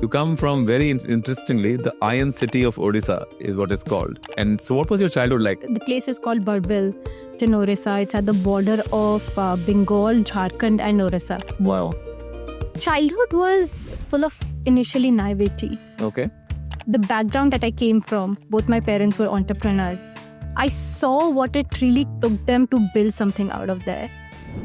You come from very interestingly, the Iron City of Odisha is what it's called. And so what was your childhood like? The place is called Barbil. It's in Odisha. It's at the border of Bengal, Jharkhand and Odisha. Wow. Childhood was full of initially naivety. Okay. The background that I came from, both my parents were entrepreneurs. I saw what it really took them to build something out of there.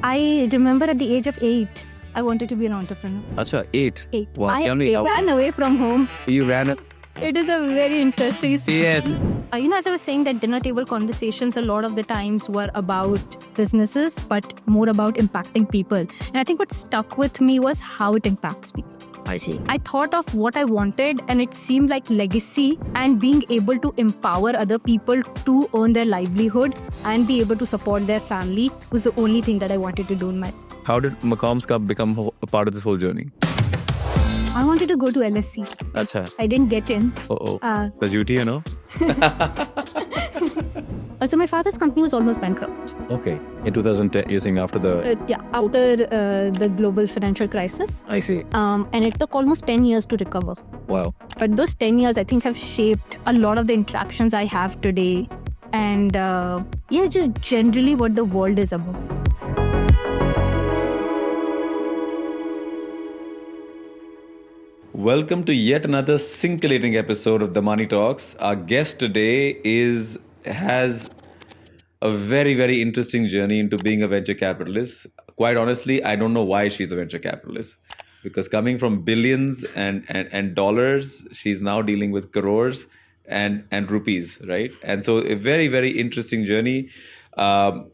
I remember at the age of 8, I wanted to be an entrepreneur. Acha, 8? 8. Wow. I ran away from home. You ran It is a very interesting story. Yes. As I was saying, that dinner table conversations a lot of the times were about businesses, but more about impacting people. And I think what stuck with me was how it impacts people. I see. I thought of what I wanted, and it seemed like legacy and being able to empower other people to earn their livelihood and be able to support their family was the only thing that I wanted to do in my life. How did Maqam's Cup become a part of this whole journey? I wanted to go to LSE. Acha. I didn't get in. The UT, you know? So my father's company was almost bankrupt. Okay. In 2010, you're saying after the... After the global financial crisis. I see. And it took almost 10 years to recover. Wow. But those 10 years, I think, have shaped a lot of the interactions I have today. And just generally what the world is about. Welcome to yet another scintillating episode of Damani Talks. Our guest today has a very, very interesting journey into being a venture capitalist. Quite honestly, I don't know why she's a venture capitalist. Because coming from billions and dollars, she's now dealing with crores and rupees, right? And so a very, very interesting journey.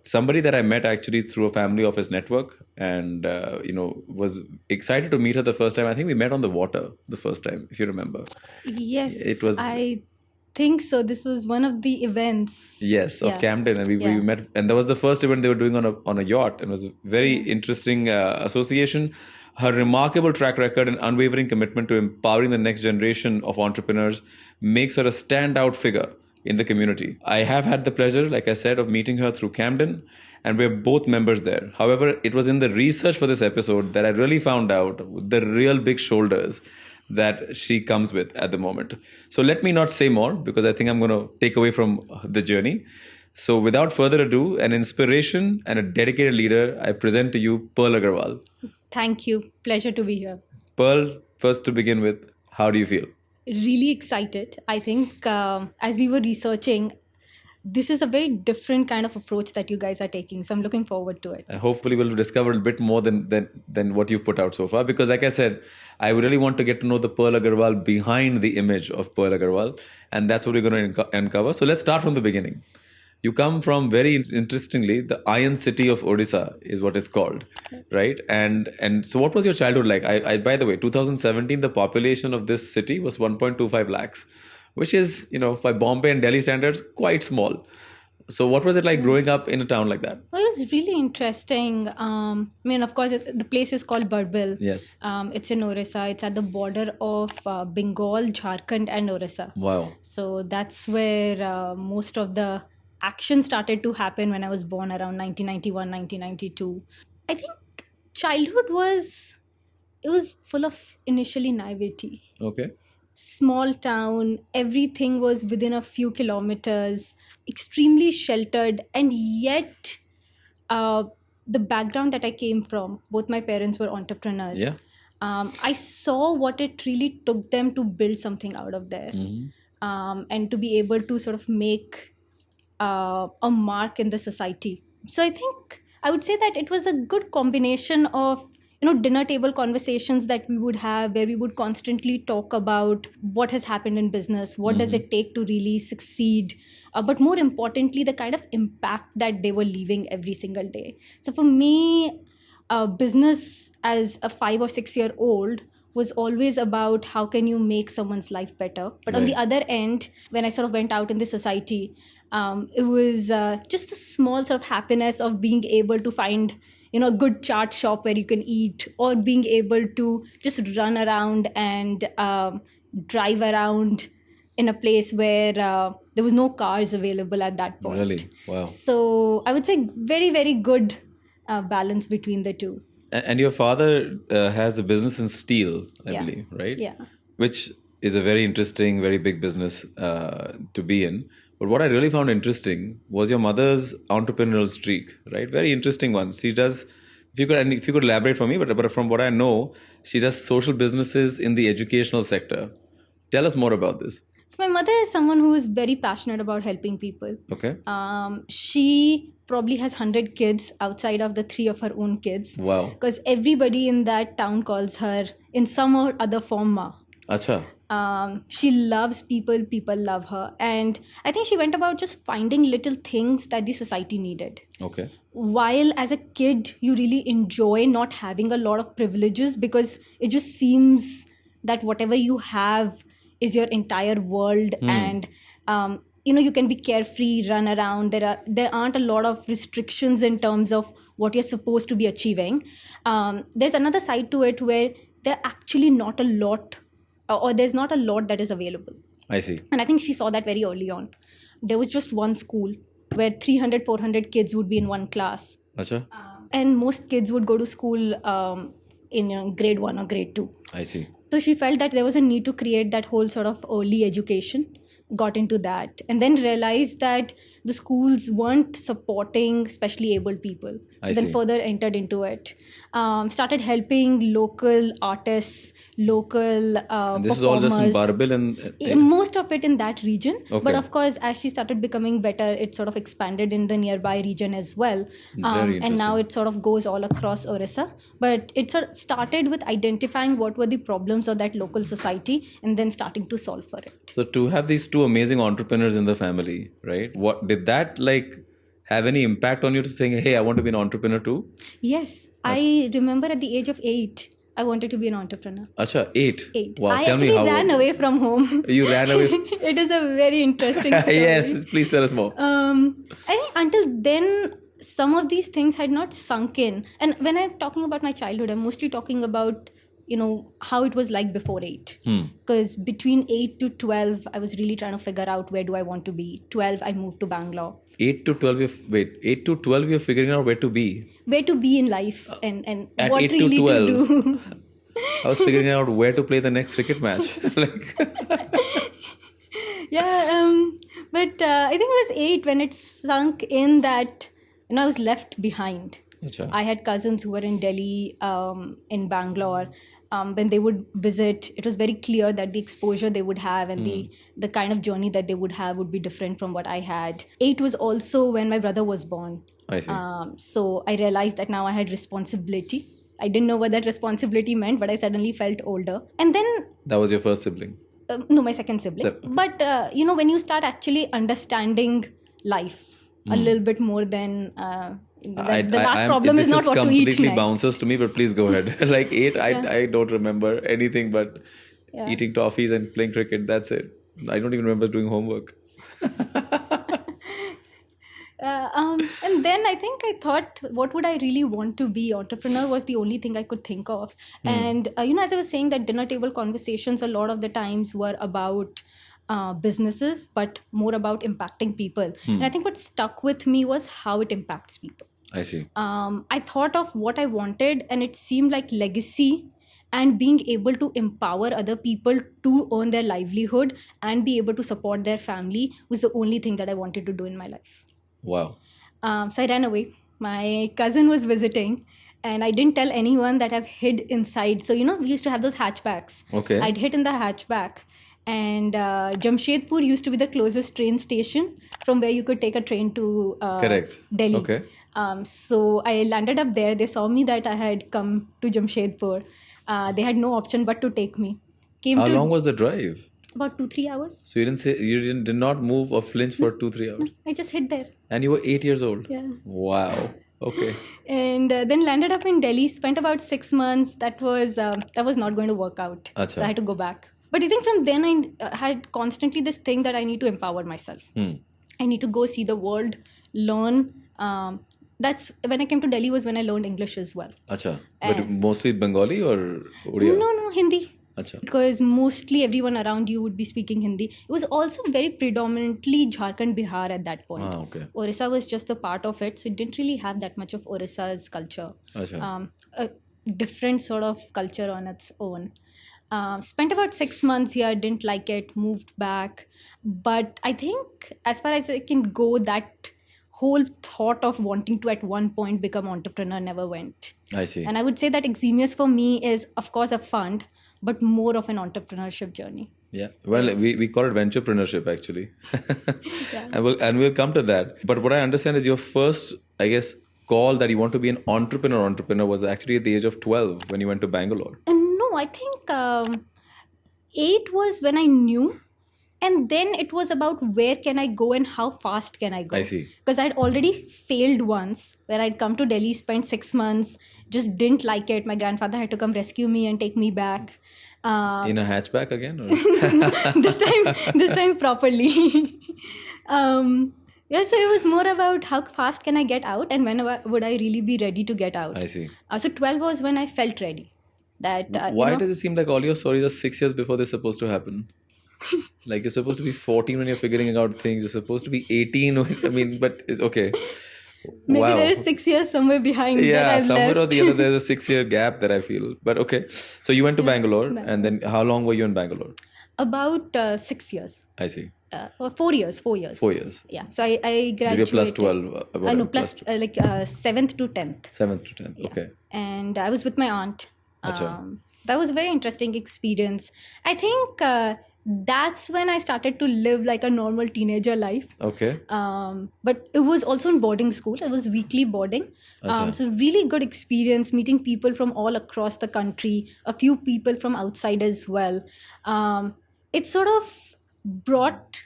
Somebody that I met actually through a family office network and, was excited to meet her the first time. I think we met on the water the first time, if you remember. Yes, it was. I think so. This was one of the events. Yes, of Camden. And we met, and that was the first event they were doing on a yacht. And it was a very interesting association. Her remarkable track record and unwavering commitment to empowering the next generation of entrepreneurs makes her a standout figure in the community. I have had the pleasure, like I said, of meeting her through Camden, and we're both members there. However, it was in the research for this episode that I really found out the real big shoulders that she comes with at the moment. So let me not say more because I think I'm going to take away from the journey. So without further ado, an inspiration and a dedicated leader, I present to you Pearl Agarwal. Thank you. Pleasure to be here. Pearl, first to begin with, how do you feel? Really excited. I think as we were researching, this is a very different kind of approach that you guys are taking. So I'm looking forward to it. Hopefully we'll discover a bit more than what you've put out so far. Because like I said, I really want to get to know the Pearl Agarwal behind the image of Pearl Agarwal. And that's what we're going to uncover. So let's start from the beginning. You come from, very interestingly, the Iron City of Odisha is what it's called, right? And so what was your childhood like? I by the way, 2017, the population of this city was 1.25 lakhs, which is, by Bombay and Delhi standards, quite small. So what was it like growing up in a town like that? Well, it was really interesting. Of course, the place is called Barbil. Yes. It's in Odisha. It's at the border of Bengal, Jharkhand and Odisha. Wow. So that's where most of the action started to happen when I was born around 1991, 1992. I think childhood was full of initially naivety. Okay. Small town, everything was within a few kilometers, extremely sheltered, and yet the background that I came from, both my parents were entrepreneurs. Yeah. I saw what it really took them to build something out of there, and to be able to sort of make a mark in the society. So I think I would say that it was a good combination of dinner table conversations that we would have, where we would constantly talk about what has happened in business, what does it take to really succeed, but more importantly, the kind of impact that they were leaving every single day. So for me, business as a 5 or 6 year old was always about how can you make someone's life better. But on the other end, when I sort of went out in the society, it was just the small sort of happiness of being able to find a good chart shop where you can eat, or being able to just run around and drive around in a place where there was no cars available at that point. Really? Wow. So I would say very, very good balance between the two. And your father has a business in steel, I believe, right? Yeah. which is a very interesting, very big business to be in. But what I really found interesting was your mother's entrepreneurial streak, right? Very interesting one. She does, if you could elaborate for me, but from what I know, she does social businesses in the educational sector. Tell us more about this. So my mother is someone who is very passionate about helping people. Okay. She probably has 100 kids outside of the 3 of her own kids. Wow. Because everybody in that town calls her in some or other form Ma. Acha. She loves people, people love her. And I think she went about just finding little things that the society needed. Okay. While as a kid, you really enjoy not having a lot of privileges because it just seems that whatever you have is your entire world. And you can be carefree, run around. There aren't a lot of restrictions in terms of what you're supposed to be achieving. There's another side to it where there actually not a lot, or there's not a lot that is available. I see. And I think she saw that very early on. There was just one school where 300, 400 kids would be in one class. Acha. And most kids would go to school in grade 1 or grade 2. I see. So she felt that there was a need to create that whole sort of early education, got into that, and then realized that the schools weren't supporting especially abled people. So then further entered into it. Started helping local artists, local And this performers. is all just in Barbil and Most of it in that region. Okay. But of course, as she started becoming better, it sort of expanded in the nearby region as well. And now it sort of goes all across Odisha. But it sort of started with identifying what were the problems of that local society and then starting to solve for it. So to have these two amazing entrepreneurs in the family, right? What did that have any impact on you to saying, hey, I want to be an entrepreneur too? Yes. I remember at the age of 8, I wanted to be an entrepreneur. Acha, 8? 8. Wow, I tell me actually how. ran away from home. You ran away? It is a very interesting story. Yes, please tell us more. I think until then, some of these things had not sunk in. And when I'm talking about my childhood, I'm mostly talking about, how it was like before 8. Because between 8 to 12, I was really trying to figure out where do I want to be. 12, I moved to Bangalore. 8 to 12, 8 to 12, you're figuring out where to be. Where to be in life and At what 8 really to 12, to do. I was figuring out where to play the next cricket match. Yeah, but I think it was 8 when it sunk in that I was left behind. Achha. I had cousins who were in Delhi, in Bangalore. When they would visit, it was very clear that the exposure they would have and the kind of journey that they would have would be different from what I had. 8 was also when my brother was born. I see. So I realized that now I had responsibility. I didn't know what that responsibility meant, but I suddenly felt older. And then... That was your first sibling? No, my second sibling. Okay. But, when you start actually understanding life a little bit more than... the last problem is not what to eat next. This completely bounces to me, but please go ahead. 8, I don't remember anything but eating toffees and playing cricket. That's it. I don't even remember doing homework. And then I think I thought, what would I really want to be? Entrepreneur was the only thing I could think of. And, as I was saying, that dinner table conversations a lot of the times were about businesses, but more about impacting people. And I think what stuck with me was how it impacts people. I see. I thought of what I wanted, and it seemed like legacy and being able to empower other people to earn their livelihood and be able to support their family was the only thing that I wanted to do in my life. Wow. So I ran away. My cousin was visiting, and I didn't tell anyone that I've hid inside. So, we used to have those hatchbacks. Okay. I'd hid in the hatchback. And Jamshedpur used to be the closest train station from where you could take a train to Correct. Delhi. Okay. So I landed up there. They saw me that I had come to Jamshedpur. They had no option but to take me. How long was the drive? About 2-3 hours. So you did not move or flinch for 2-3 hours? I just hid there. And you were 8 years old? Yeah. Wow. Okay. And then landed up in Delhi. Spent about 6 months. That was not going to work out. Achha. So I had to go back. But I think from then I had constantly this thing that I need to empower myself. I need to go see the world, learn. That's when I came to Delhi was when I learned English as well. Acha. But mostly Bengali or Odia? No, Hindi. Acha. Because mostly everyone around you would be speaking Hindi. It was also very predominantly Jharkhand, Bihar at that point. Okay. Odisha was just a part of it, so it didn't really have that much of Odisha's culture. Acha. A different sort of culture on its own. Spent about 6 months here, didn't like it, moved back. But I think as far as I can go, that whole thought of wanting to at one point become entrepreneur never went. I see. And I would say that Eximius for me is, of course, a fund, but more of an entrepreneurship journey. Yeah. Well, Yes. we call it venturepreneurship actually. Yeah. And we'll come to that. But what I understand is your first, I guess, call that you want to be an entrepreneur was actually at the age of 12 when you went to Bangalore. And no, I think 8 was when I knew. And then it was about where can I go and how fast can I go. I see. Because I'd already failed once where I'd come to Delhi, spent 6 months, just didn't like it. My grandfather had to come rescue me and take me back. In a hatchback again? Or? this time properly. Yeah, so it was more about how fast can I get out and when would I really be ready to get out. I see. So 12 was when I felt ready. That Why does it seem like all your stories are 6 years before they're supposed to happen? Like you're supposed to be 14 when you're figuring out things. You're supposed to be 18 when, but it's okay. Maybe Wow. there is 6 years somewhere behind that Yeah, I've somewhere left. or the other, there's a 6-year gap that I feel. But okay. So you went to Bangalore, and then how long were you in Bangalore? About 6 years. I see. Or 4 years. 4 years. 4 years. Yeah. So I Did graduated. you plus 12? No, plus 7th to 10th. 7th to 10th. Yeah. Okay. And I was with my aunt. Acha. That was a very interesting experience. I think that's when I started to live like a normal teenager life. Okay. But it was also in boarding school. It was weekly boarding. Acha. So really good experience meeting people from all across the country, a few people from outside as well. It sort of brought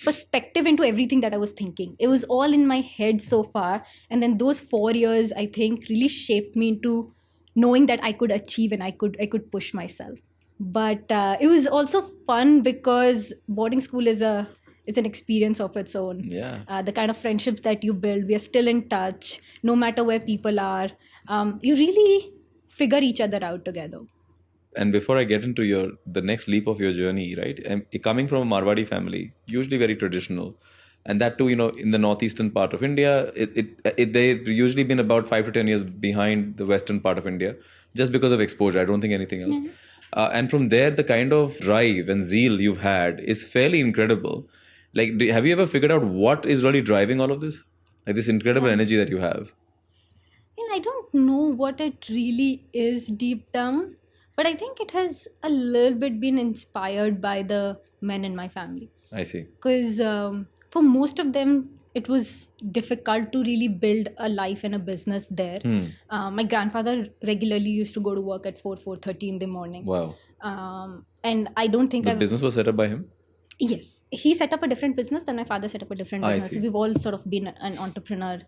perspective into everything that I was thinking. It was all in my head so far. And then those 4 years, I think, really shaped me into knowing that I could achieve and I could push myself. But it was also fun because boarding school is an experience of its own. Yeah. The kind of friendships that you build, we are still in touch, no matter where people are. You really figure each other out together. And before I get into the next leap of your journey, right? Coming from a Marwadi family, usually very traditional, and that too, in the northeastern part of India, they've usually been about 5 to 10 years behind the western part of India, just because of exposure. I don't think anything else. Mm-hmm. And from there, the kind of drive and zeal you've had is fairly incredible. Like, have you ever figured out what is really driving all of this? Like this incredible energy that you have. And I don't know what it really is deep down, but I think it has a little bit been inspired by the men in my family. I see. Because for most of them, it was difficult to really build a life and a business there. My grandfather regularly used to go to work at 4:30 in the morning. Wow. And I don't think The business was set up by him? Yes. He set up a different business, then my father set up a different I business. see. We've all sort of been an entrepreneur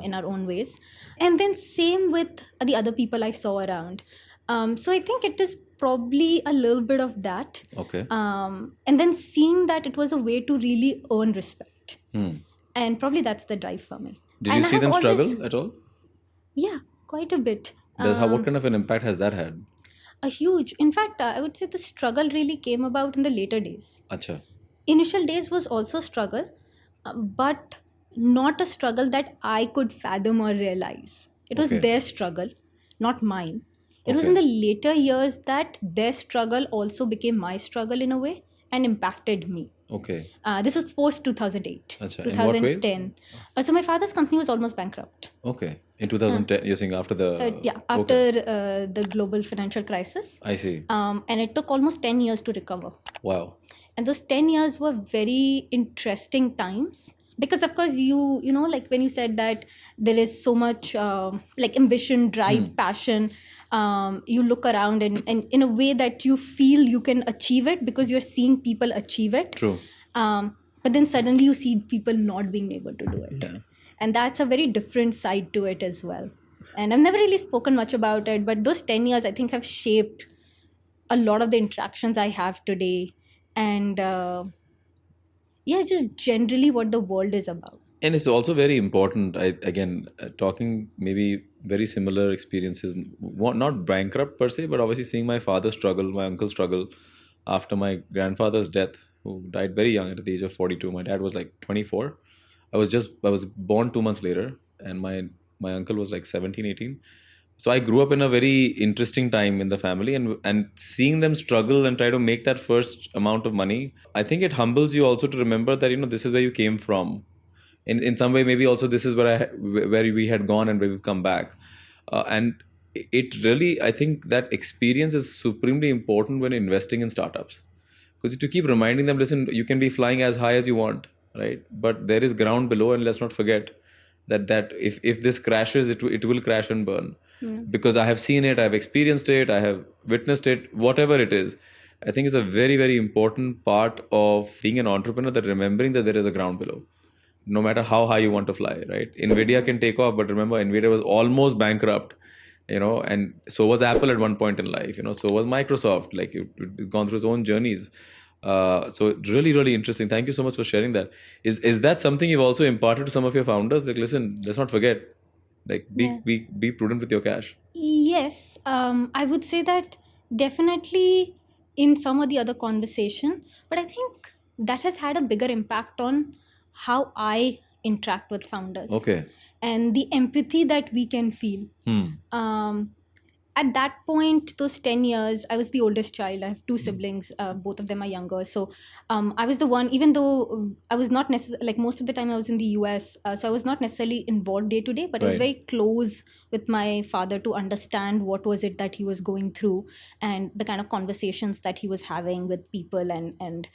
in our own ways. And then same with the other people I saw around. So I think it is probably a little bit of that. Okay. And then seeing that it was a way to really earn respect. And probably that's the drive for me. Did And you I see have them always- struggle at all? Yeah, quite a bit. What kind of an impact has that had? A huge. In fact, I would say the struggle really came about in the later days. Acha. Initial days was also struggle, but not a struggle that I could fathom or realize. It was Okay. their struggle, not mine. It was in the later years that their struggle also became my struggle in a way and impacted me. Okay. This was post 2008, Acha. In what way? 2010. So my father's company was almost bankrupt. Okay. In 2010, you're saying after the... After Okay. the global financial crisis. I see. And it took almost 10 years to recover. Wow. And those 10 years were very interesting times. Because of course, you know, like when you said that there is so much like ambition, drive, passion, you look around and in a way that you feel you can achieve it because you're seeing people achieve it. True. But then suddenly you see people not being able to do it. Yeah. And that's a very different side to it as well. And I've never really spoken much about it, but those 10 years I think have shaped a lot of the interactions I have today. And just generally what the world is about. And it's also very important, talking maybe very similar experiences, not bankrupt per se, but obviously seeing my father struggle, my uncle struggle after my grandfather's death, who died very young at the age of 42. My dad was like 24. I was born 2 months later, and my uncle was like 17, 18. So I grew up in a very interesting time in the family, and seeing them struggle and try to make that first amount of money, I think it humbles you also to remember that, this is where you came from. In some way, maybe also this is where we had gone and where we've come back. And it really, I think that experience is supremely important when investing in startups. Because to keep reminding them, listen, you can be flying as high as you want, right? But there is ground below, and let's not forget that if this crashes, it will crash and burn. Because I have seen it, I've experienced it, I have witnessed it, whatever it is. I think it's a very, very important part of being an entrepreneur, that remembering that there is a ground below, no matter how high you want to fly, right? Nvidia can take off, but remember, Nvidia was almost bankrupt, and so was Apple at one point in life, so was Microsoft, like it gone through its own journeys. So really, really interesting. Thank you so much for sharing that. Is that something you've also imparted to some of your founders? Like, listen, let's not forget, like be prudent with your cash. Yes, I would say that definitely in some of the other conversation, but I think that has had a bigger impact on how I interact with founders. Okay. And the empathy that we can feel. At that point, those 10 years, I was the oldest child. I have two siblings. Both of them are younger. So I was the one, even though I was not necessarily, like most of the time I was in the US, so I was not necessarily involved day to day, but I was very close with my father to understand what was it that he was going through, and the kind of conversations that he was having with people, and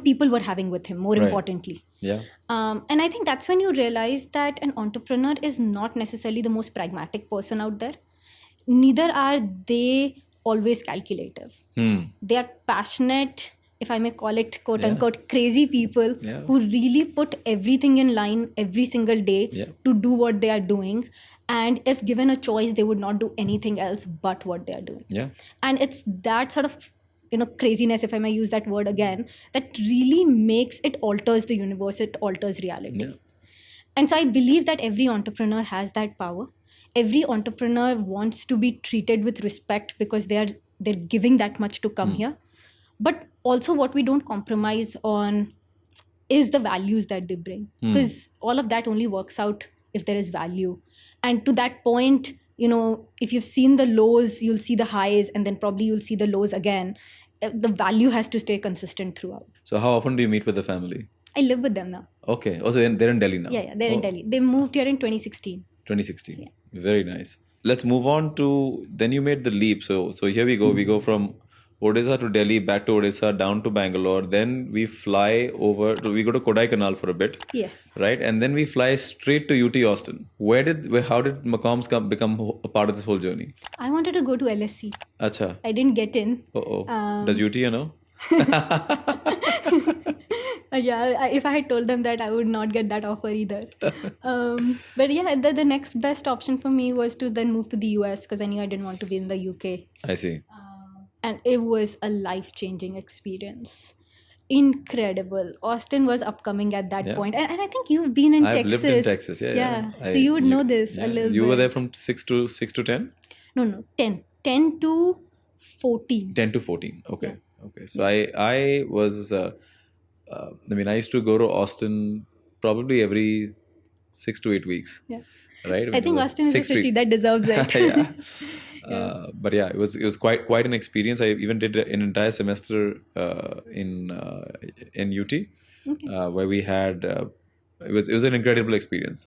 people were having with him, more importantly. Yeah. And I think that's when you realize that an entrepreneur is not necessarily the most pragmatic person out there. Neither are they always calculative. They are passionate, if I may call it, quote unquote, crazy people who really put everything in line every single day to do what they are doing. And if given a choice, they would not do anything else but what they are doing. Yeah. And it's that sort of craziness, if I may use that word again, that really makes it, alters the universe, it alters reality. Yeah. And so I believe that every entrepreneur has that power. Every entrepreneur wants to be treated with respect because they're giving that much to come here. But also what we don't compromise on is the values that they bring. Because all of that only works out if there is value. And to that point, if you've seen the lows, you'll see the highs, and then probably you'll see the lows again. The value has to stay consistent throughout. So how often do you meet with the family? I live with them now. Okay. Also, they're in Delhi now? Yeah, they're in Delhi. They moved here in 2016. 2016. Yeah. Very nice. Let's move on to, then you made the leap. So here we go. We go from Odisha to Delhi, back to Odisha, down to Bangalore. Then we fly over, we go to Kodaikanal for a bit. Yes. Right? And then we fly straight to UT Austin. How did Macom's become a part of this whole journey? I wanted to go to LSE. Acha. I didn't get in. Does UT know? Yeah, if I had told them that, I would not get that offer either. But yeah, the next best option for me was to then move to the US, because I knew I didn't want to be in the UK. I see. And it was a life-changing experience. Incredible. Austin was upcoming at that point. And I think you've been in Texas. I've lived in Texas, yeah. So you would know this a little bit. You were there from 6 to 10? No, 10. 10 to 14. 10 to 14. Okay. Yeah. Okay. So I was... I used to go to Austin probably every 6 to 8 weeks. Yeah. Right? I think Austin is a city that deserves it. Yeah. But yeah, it was quite an experience. I even did an entire semester in UT, where we had it was an incredible experience.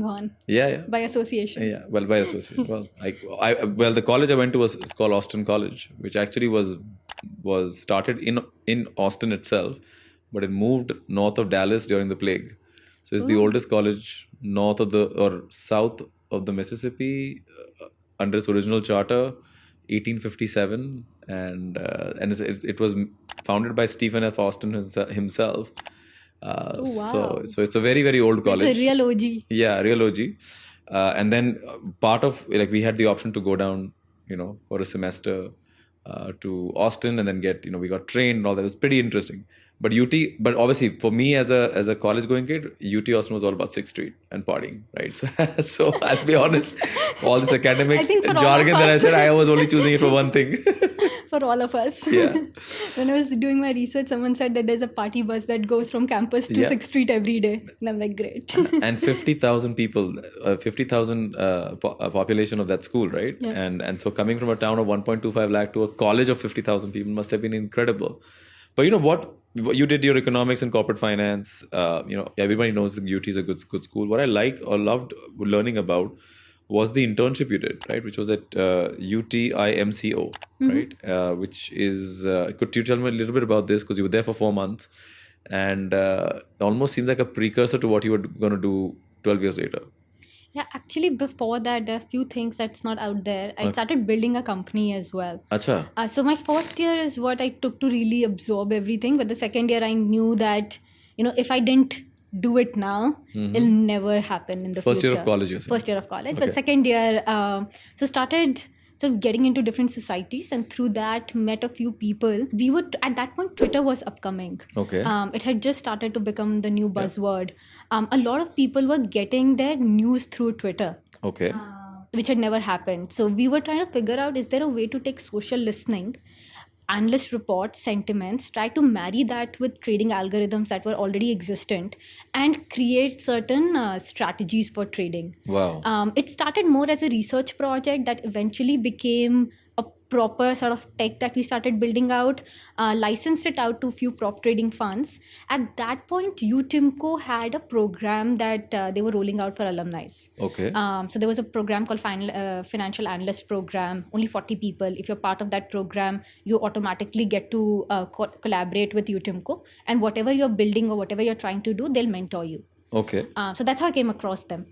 Gone. Yeah. By association. Yeah. Well, by association. Well, the college I went to was called Austin College, which actually was started in Austin itself, but it moved north of Dallas during the plague. So it's the oldest college north of or south of the Mississippi, under its original charter, 1857, and it was founded by Stephen F. Austin himself. Wow. So it's a very, very old college. It's a real OG. Yeah, real OG. And then part of, we had the option to go down, for a semester to Austin, and then we got trained and all that. It was pretty interesting. But but obviously for me as a college going kid, UT Austin was all about 6th Street and partying, right? So I'll be honest, all this academic I think for all jargon of that I us. said, I was only choosing it for one thing. For all of us. Yeah. When I was doing my research, someone said that there's a party bus that goes from campus to Yeah. 6th Street every day. And I'm like, great. And 50,000 people, 50,000 population of that school, right? Yeah. And so coming from a town of 1.25 lakh to a college of 50,000 people must have been incredible. But you know what? You did your economics and corporate finance. Everybody knows that UT is a good school. What I like or loved learning about was the internship you did, right? Which was at UTIMCO, right? Which is, could you tell me a little bit about this? Because you were there for 4 months, and almost seems like a precursor to what you were going to do 12 years later. Yeah, actually, before that, there are a few things that's not out there. I started building a company as well. Acha. So my first year is what I took to really absorb everything. But the second year, I knew that, if I didn't do it now, it'll never happen in the First future. year of college, you're saying? First year of college. But second year, so started sort of getting into different societies, and through that met a few people. We would, at that point, Twitter was upcoming. Okay. It had just started to become the new buzzword. A lot of people were getting their news through Twitter. Okay. Which had never happened. So we were trying to figure out, is there a way to take social listening, analyst reports, sentiments, try to marry that with trading algorithms that were already existent, and create certain strategies for trading. Wow. It started more as a research project that eventually became a proper sort of tech that we started building out, licensed it out to a few prop trading funds. At that point, UTIMCO had a program that they were rolling out for alumni. Okay. So there was a program called Financial Analyst Program, only 40 people. If you're part of that program, you automatically get to collaborate with UTIMCO, and whatever you're building or whatever you're trying to do, they'll mentor you. Okay. So that's how I came across them.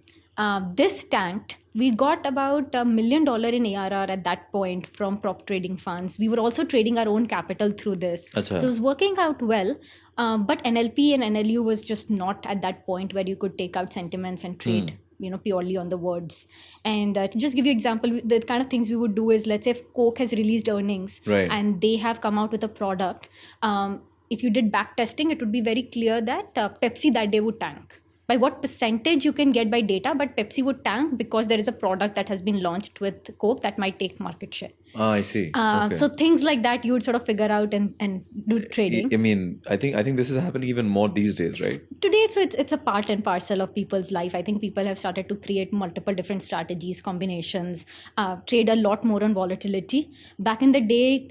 This tanked. We got about $1 million in ARR at that point from prop trading funds. We were also trading our own capital through this. Achha. So it was working out well. But NLP and NLU was just not at that point where you could take out sentiments and trade, purely on the words. And to just give you an example, the kind of things we would do is, let's say if Coke has released earnings, right, and they have come out with a product. If you did back testing, it would be very clear that Pepsi that day would tank. By what percentage you can get by data, but Pepsi would tank because there is a product that has been launched with Coke that might take market share. I see. Okay. So things like that you would sort of figure out and do trading. I mean, I think this is happening even more these days, right? Today, so it's a part and parcel of people's life. I think people have started to create multiple different strategies, combinations, trade a lot more on volatility. Back in the day,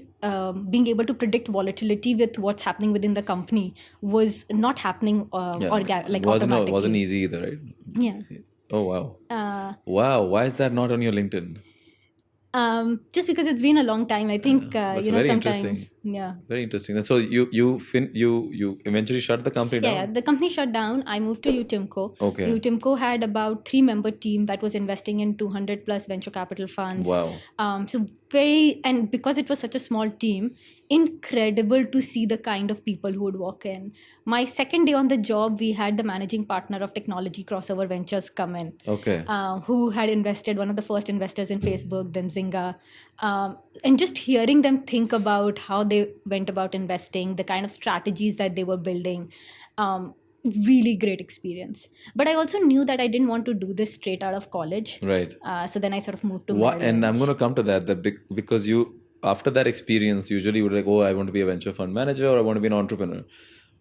being able to predict volatility with what's happening within the company was not happening automatically. Wasn't easy either, right? Yeah. Oh wow. Wow. Why is that not on your LinkedIn? Just because it's been a long time, I think very sometimes. interesting. Yeah. Very interesting. And so you eventually shut the company down. Yeah, the company shut down. I moved to UTIMCO. Okay. UTIMCO had about 3-member team that was investing in 200 plus venture capital funds. Wow. And because it was such a small team, incredible to see the kind of people who would walk in. My second day on the job, we had the managing partner of Technology Crossover Ventures come in. Okay. Who had invested, one of the first investors in Facebook, then Zynga. And just hearing them think about how they went about investing, the kind of strategies that they were building. Really great experience. But I also knew that I didn't want to do this straight out of college. Right. So then I sort of moved to Merrill Lynch. And I'm going to come to that because you, after that experience, usually you would like, oh, I want to be a venture fund manager or I want to be an entrepreneur.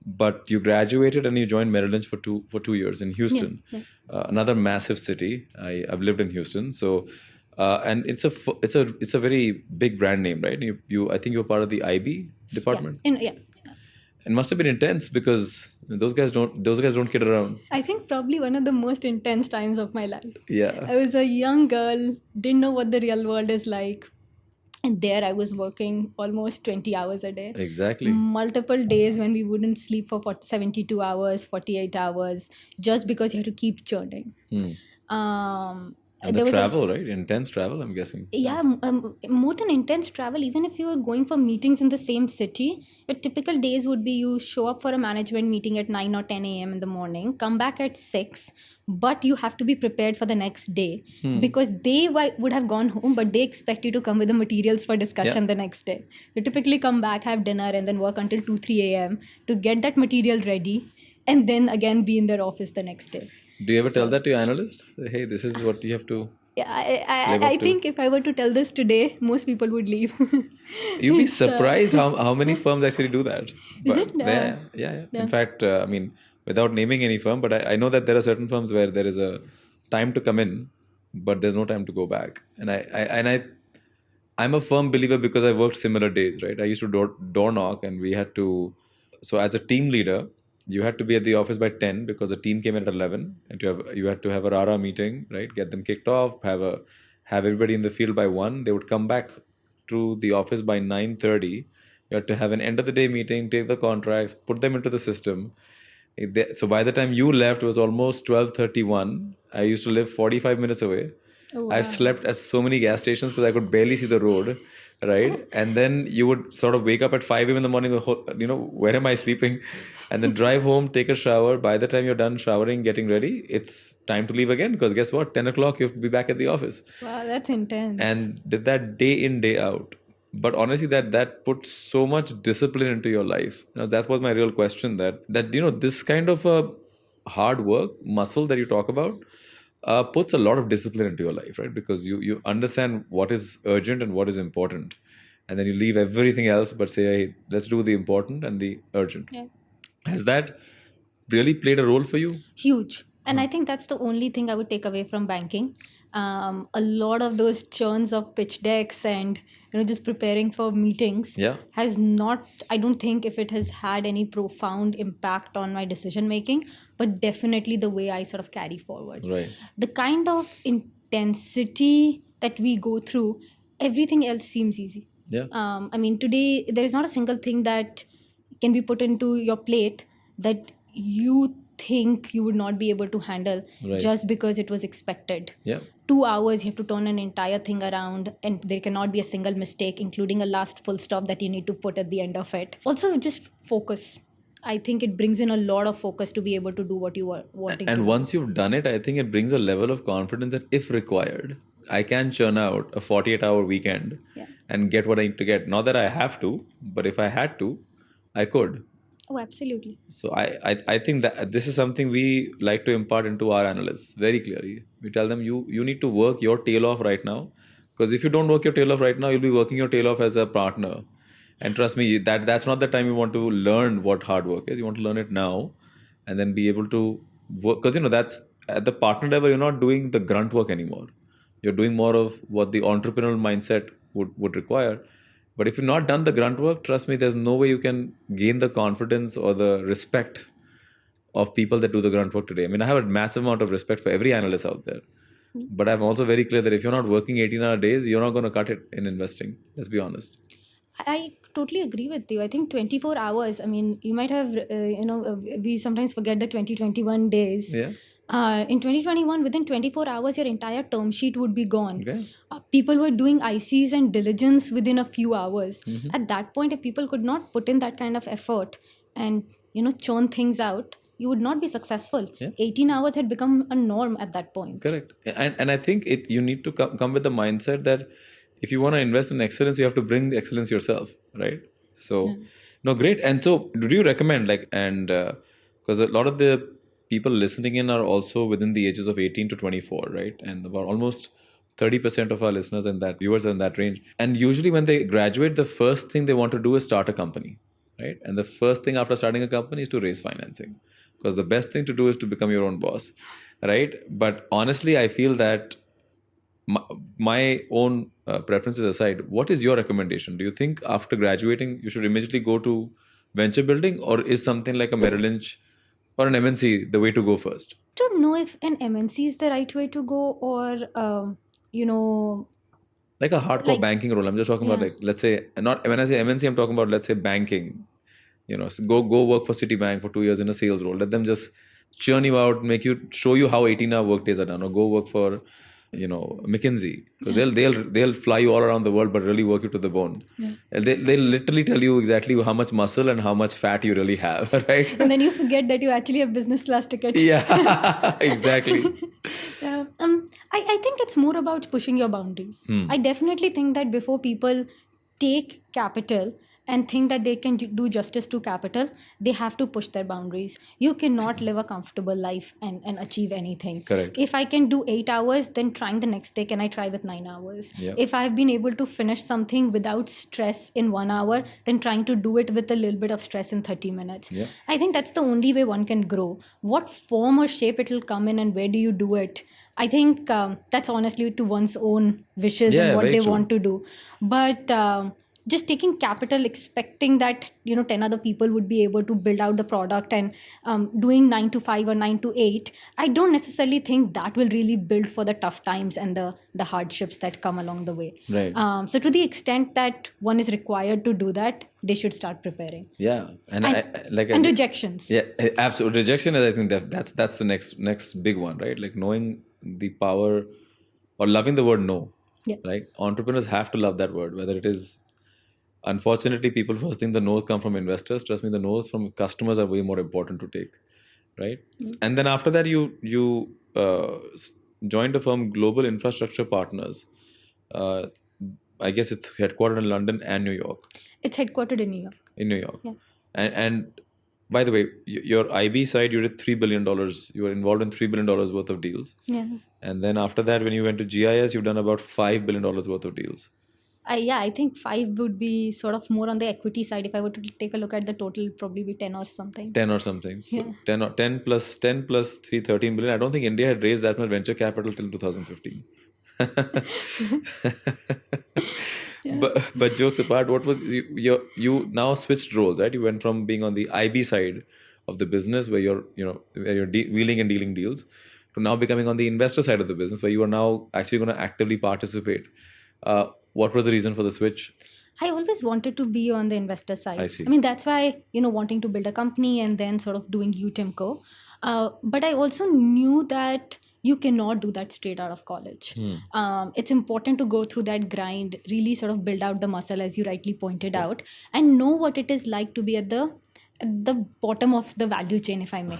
But you graduated and you joined Merrill Lynch for 2 years in Houston, another massive city. I've lived in Houston, so and it's a very big brand name, right? I think you were part of the IB department. Yeah. It must have been intense because those guys don't kid around. I think probably one of the most intense times of my life. Yeah. I was a young girl, didn't know what the real world is like. And there I was working almost 20 hours a day. Exactly. Multiple days when we wouldn't sleep for 72 hours, 48 hours, just because you had to keep churning. And the travel, right? Intense travel, I'm guessing. Yeah, more than intense travel, even if you were going for meetings in the same city, your typical days would be you show up for a management meeting at 9 or 10 a.m. in the morning, come back at 6, but you have to be prepared for the next day because they would have gone home, but they expect you to come with the materials for discussion the next day. You typically come back, have dinner, and then work until 2-3 a.m. to get that material ready, and then again be in their office the next day. Do you ever tell that to your analysts? Hey, this is what you have to. Yeah, I think if I were to tell this today, most people would leave. You'd be surprised how many firms actually do that. Is it? Yeah. In fact, I mean, without naming any firm, but I know that there are certain firms where there is a time to come in, but there's no time to go back. And I'm a firm believer because I worked similar days, right? I used to door knock, and we had to. So as a team leader, you had to be at the office by 10 because the team came in at 11, and you had to have a RARA meeting, right? Get them kicked off, have everybody in the field by 1. They would come back to the office by 9:30. You had to have an end of the day meeting, take the contracts, put them into the system. So by the time you left, it was almost 12:31. I used to live 45 minutes away. Oh, wow. I slept at so many gas stations because I could barely see the road, right? And then you would sort of wake up at 5 a.m. in the morning, where am I sleeping? And then drive home, take a shower. By the time you're done showering, getting ready, it's time to leave again because guess what? 10 o'clock, you have to be back at the office. Wow, that's intense. And did that day in, day out. But honestly, that puts so much discipline into your life. That was my real question. That this kind of a hard work muscle that you talk about puts a lot of discipline into your life, right? Because you understand what is urgent and what is important, and then you leave everything else, but say, hey, let's do the important and the urgent. Yeah. Has that really played a role for you? Huge. And I think that's the only thing I would take away from banking. A lot of those churns of pitch decks and just preparing for meetings has not, I don't think if it has had any profound impact on my decision making, but definitely the way I sort of carry forward. Right. The kind of intensity that we go through, everything else seems easy. Yeah. I mean, today there is not a single thing that can be put into your plate that you think you would not be able to handle just because it was expected. Yeah. 2 hours you have to turn an entire thing around, and there cannot be a single mistake, including a last full stop that you need to put at the end of it. Also, just focus. I think it brings in a lot of focus to be able to do what you are wanting and to once you've done it, I think it brings a level of confidence that if required, I can churn out a 48-hour weekend and get what I need to get. Not that I have to, but if I had to, I could. Oh, absolutely. So I think that this is something we like to impart into our analysts very clearly. We tell them you need to work your tail off right now, because if you don't work your tail off right now, you'll be working your tail off as a partner. And trust me, that's not the time you want to learn what hard work is. You want to learn it now and then be able to work, because that's at the partner level, you're not doing the grunt work anymore. You're doing more of what the entrepreneurial mindset would require. But if you've not done the grunt work, trust me, there's no way you can gain the confidence or the respect of people that do the grunt work today. I mean, I have a massive amount of respect for every analyst out there. But I'm also very clear that if you're not working 18-hour days, you're not going to cut it in investing. Let's be honest. I totally agree with you. I think 24 hours, I mean, you might have, we sometimes forget the 2021 days. Yeah. In 2021, within 24 hours, your entire term sheet would be gone. Okay. People were doing ICs and diligence within a few hours. At that point, if people could not put in that kind of effort and, churn things out, you would not be successful. Yeah. 18 hours had become a norm at that point. Correct. And I think you need to come with the mindset that if you want to invest in excellence, you have to bring the excellence yourself, right? So, no, great. And so, do you recommend because a lot of the people listening in are also within the ages of 18 to 24, right? And about almost 30% of our listeners and that viewers are in that range. And usually when they graduate, the first thing they want to do is start a company, right? And the first thing after starting a company is to raise financing, because the best thing to do is to become your own boss, right? But honestly, I feel that my own preferences aside, what is your recommendation? Do you think after graduating, you should immediately go to venture building, or is something like a Merrill Lynch or an MNC the way to go first? I don't know if an MNC is the right way to go, or, like a hardcore banking role. I'm just talking about let's say, not when I say MNC, I'm talking about, let's say, banking. So go work for Citibank for 2 years in a sales role. Let them just churn you out, show you how 18-hour work days are done, or go work for McKinsey. So they'll fly you all around the world, but really work you to the bone. And they'll literally tell you exactly how much muscle and how much fat you really have, right? And then you forget that you actually have business class ticket. Yeah, exactly. Yeah. I think it's more about pushing your boundaries. I definitely think that before people take capital and think that they can do justice to capital, they have to push their boundaries. You cannot live a comfortable life and achieve anything. Correct. If I can do 8 hours, then trying the next day, can I try with 9 hours? Yeah. If I've been able to finish something without stress in 1 hour, then trying to do it with a little bit of stress in 30 minutes. Yeah. I think that's the only way one can grow. What form or shape it will come in and where do you do it? I think that's honestly to one's own wishes and what they want to do. But just taking capital, expecting that 10 other people would be able to build out the product and doing 9 to 5 or 9 to 8, I don't necessarily think that will really build for the tough times and the hardships that come along the way. Right. So to the extent that one is required to do that, they should start preparing. Yeah, and rejections. Yeah, absolutely. Rejection is, I think that's the next big one, right? Like knowing the power or loving the word no. Yeah. Right. Entrepreneurs have to love that word, whether it is. Unfortunately, people first think the no's come from investors. Trust me, the no's from customers are way more important to take, right? And then after that, you joined a firm, Global Infrastructure Partners. I guess it's headquartered in London and New York. It's headquartered in New York. In New York. Yeah. And by the way, your IB side, you did $3 billion. You were involved in $3 billion worth of deals. Yeah. And then after that, when you went to GIS, you've done about $5 billion worth of deals. I think 5 would be sort of more on the equity side. If I were to take a look at the total, it'd probably be 10 or something. 10 or something. So yeah. 10 plus 3, 13 billion. I don't think India had raised that much venture capital till 2015. Yeah. But jokes apart, what was you now switched roles, right? You went from being on the IB side of the business where you're wheeling and dealing deals to now becoming on the investor side of the business where you are now actually going to actively participate. What was the reason for the switch? I always wanted to be on the investor side. I see. I mean, that's why, wanting to build a company and then sort of doing UTIMCO. But I also knew that you cannot do that straight out of college. It's important to go through that grind, really sort of build out the muscle, as you rightly pointed out, and know what it is like to be at the bottom of the value chain, if I may,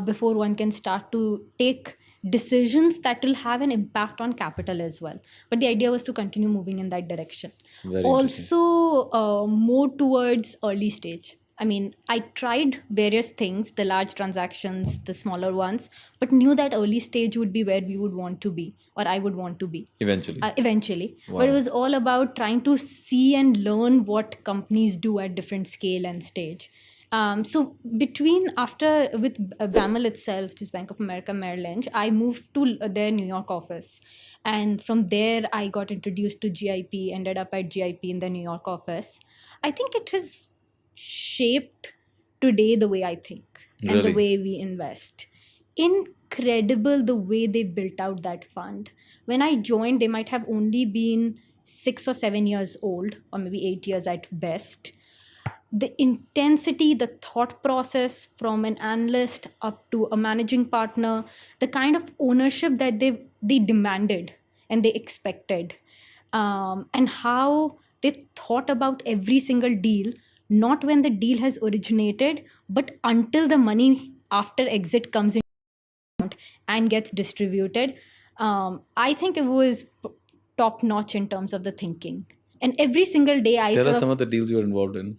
before one can start to take decisions that will have an impact on capital as well. But the idea was to continue moving in that direction. Also, more towards early stage. I mean, I tried various things, the large transactions, the smaller ones, but knew that early stage would be where we would want to be, or I would want to be. Eventually. Wow. But it was all about trying to see and learn what companies do at different scale and stage. So with BAML itself, which is Bank of America, Merrill Lynch, I moved to their New York office. And from there, I got introduced to GIP, ended up at GIP in the New York office. I think it has shaped today the way I think and the way we invest. Incredible the way they built out that fund. When I joined, they might have only been 6 or 7 years old, or maybe 8 years at best. The intensity, the thought process from an analyst up to a managing partner, the kind of ownership that they demanded and they expected, and how they thought about every single deal, not when the deal has originated, but until the money after exit comes in and gets distributed. I think it was top notch in terms of the thinking. And every single day Tell us some of the deals you were involved in.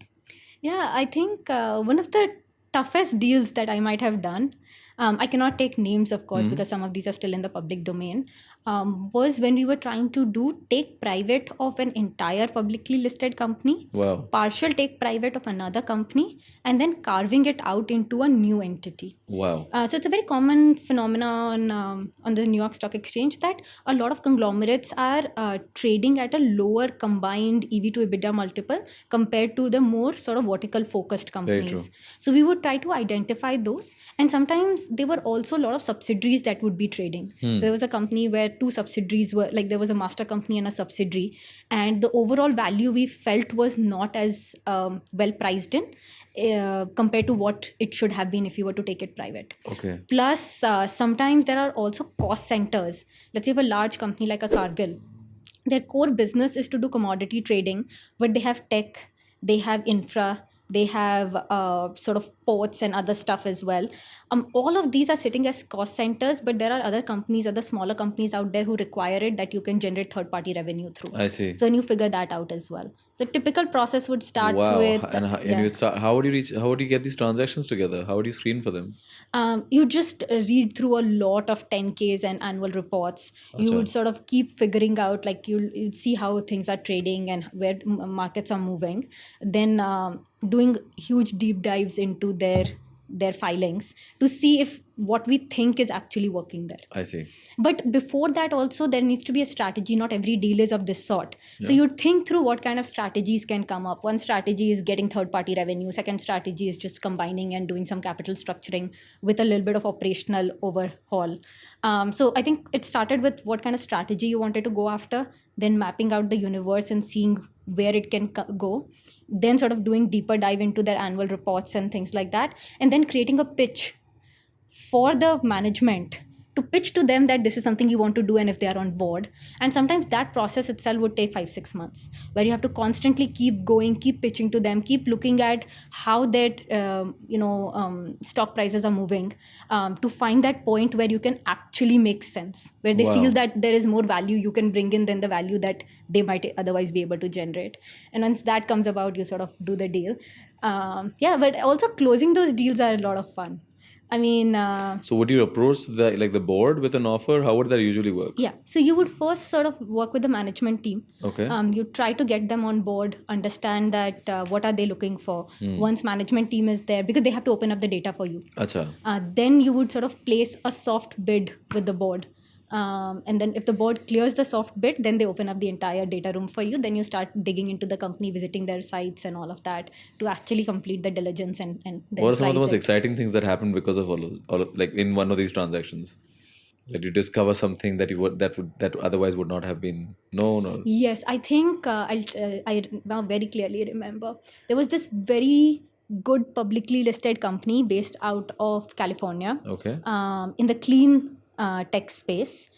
Yeah, I think one of the toughest deals that I might have done, I cannot take names, of course, because some of these are still in the public domain, was when we were trying to take private of an entire publicly listed company, partial take private of another company, and then carving it out into a new entity. Wow. So it's a very common phenomenon on the New York Stock Exchange that a lot of conglomerates are trading at a lower combined EV to EBITDA multiple compared to the more sort of vertical focused companies. So we would try to identify those, and sometimes there were also a lot of subsidiaries that would be trading. So there was a company where two subsidiaries were, like there was a master company and a subsidiary, and the overall value we felt was not as well priced in compared to what it should have been if you were to take it private. Okay. Plus, sometimes there are also cost centers. Let's say if a large company like a Cargill, their core business is to do commodity trading, but they have tech, they have infra, they have sort of ports and other stuff as well. All of these are sitting as cost centers, but there are other companies, other smaller companies out there who require it that you can generate third-party revenue through. I see. So then you figure that out as well. The typical process would start Wow. with... And you'd start, how would you get these transactions together? How would you screen for them? You just read through a lot of 10Ks and annual reports. You would sort of keep figuring out, like you'd see how things are trading and where markets are moving. Then doing huge deep dives into their filings to see if what we think is actually working there. I see. But before that also, there needs to be a strategy. Not every deal is of this sort. Yeah. So you'd think through what kind of strategies can come up. One strategy is getting third-party revenue. Second strategy is just combining and doing some capital structuring with a little bit of operational overhaul. So I think it started with what kind of strategy you wanted to go after, then mapping out the universe and seeing where it can go, then sort of doing deeper dive into their annual reports and things like that, and then creating a pitch for the management to pitch to them that this is something you want to do and if they are on board. And sometimes that process itself would take 5-6 months, where you have to constantly keep going, keep pitching to them, keep looking at how their stock prices are moving, to find that point where you can actually make sense, where they feel that there is more value you can bring in than the value that they might otherwise be able to generate. And once that comes about, you sort of do the deal. But also closing those deals are a lot of fun. I mean... so would you approach the board with an offer? How would that usually work? Yeah. So you would first sort of work with the management team. Okay. You try to get them on board, understand that what are they looking for. Once management team is there, because they have to open up the data for you. Acha. Then you would sort of place a soft bid with the board. And then if the board clears the soft bid, then they open up the entire data room for you. Then you start digging into the company, visiting their sites and all of that to actually complete the diligence and then what are some of the most exciting things that happened because of all of like in one of these transactions? That you discover something that otherwise would not have been known? Or... Yes, I think I now very clearly remember there was this very good publicly listed company based out of California. Okay. In the clean tech space.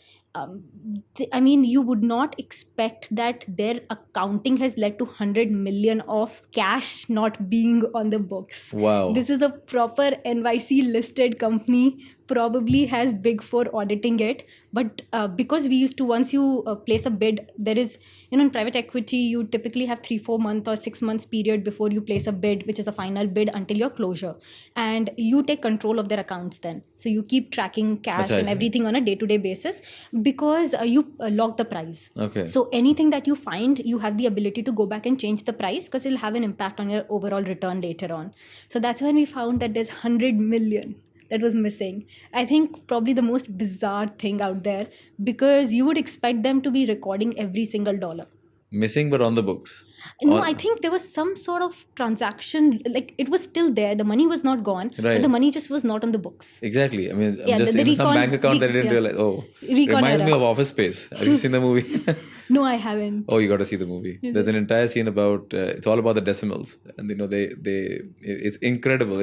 You would not expect that their accounting has led to 100 million of cash not being on the books. Wow. This is a proper NYC listed company, probably has Big Four auditing it. But because we used to, once you place a bid, there is, in private equity, you typically have 3-4 month or 6 months period before you place a bid, which is a final bid until your closure. And you take control of their accounts then. So you keep tracking cash and everything on a day-to-day basis because you log the price. Okay. So anything that you find, you have the ability to go back and change the price because it'll have an impact on your overall return later on. So that's when we found that there's 100 million that was missing. I think probably the most bizarre thing out there, because you would expect them to be recording every single dollar. Missing but on the books? No, I think there was some sort of transaction, like it was still there. The money was not gone, right. But the money just was not on the books. Exactly. I mean, just in some bank account that I didn't realize. Oh, it reminds me of Office Space. Have you seen the movie? No, I haven't. Oh, you got to see the movie. There's an entire scene about, it's all about the decimals. And, it's incredible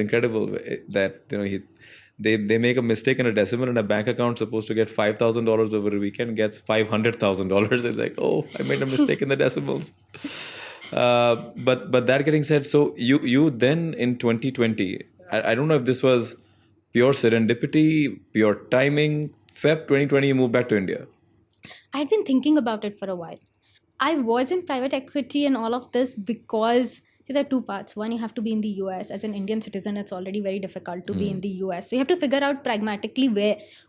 that, they make a mistake in a decimal and a bank account supposed to get $5,000 over a weekend gets $500,000. It's like, oh, I made a mistake in the decimals. But that getting said, so you then in 2020, I don't know if this was pure serendipity, pure timing, Feb 2020, you moved back to India. I'd been thinking about it for a while. I was in private equity and all of this because there are two parts. One, you have to be in the US. As an Indian citizen, it's already very difficult to be in the US. So you have to figure out pragmatically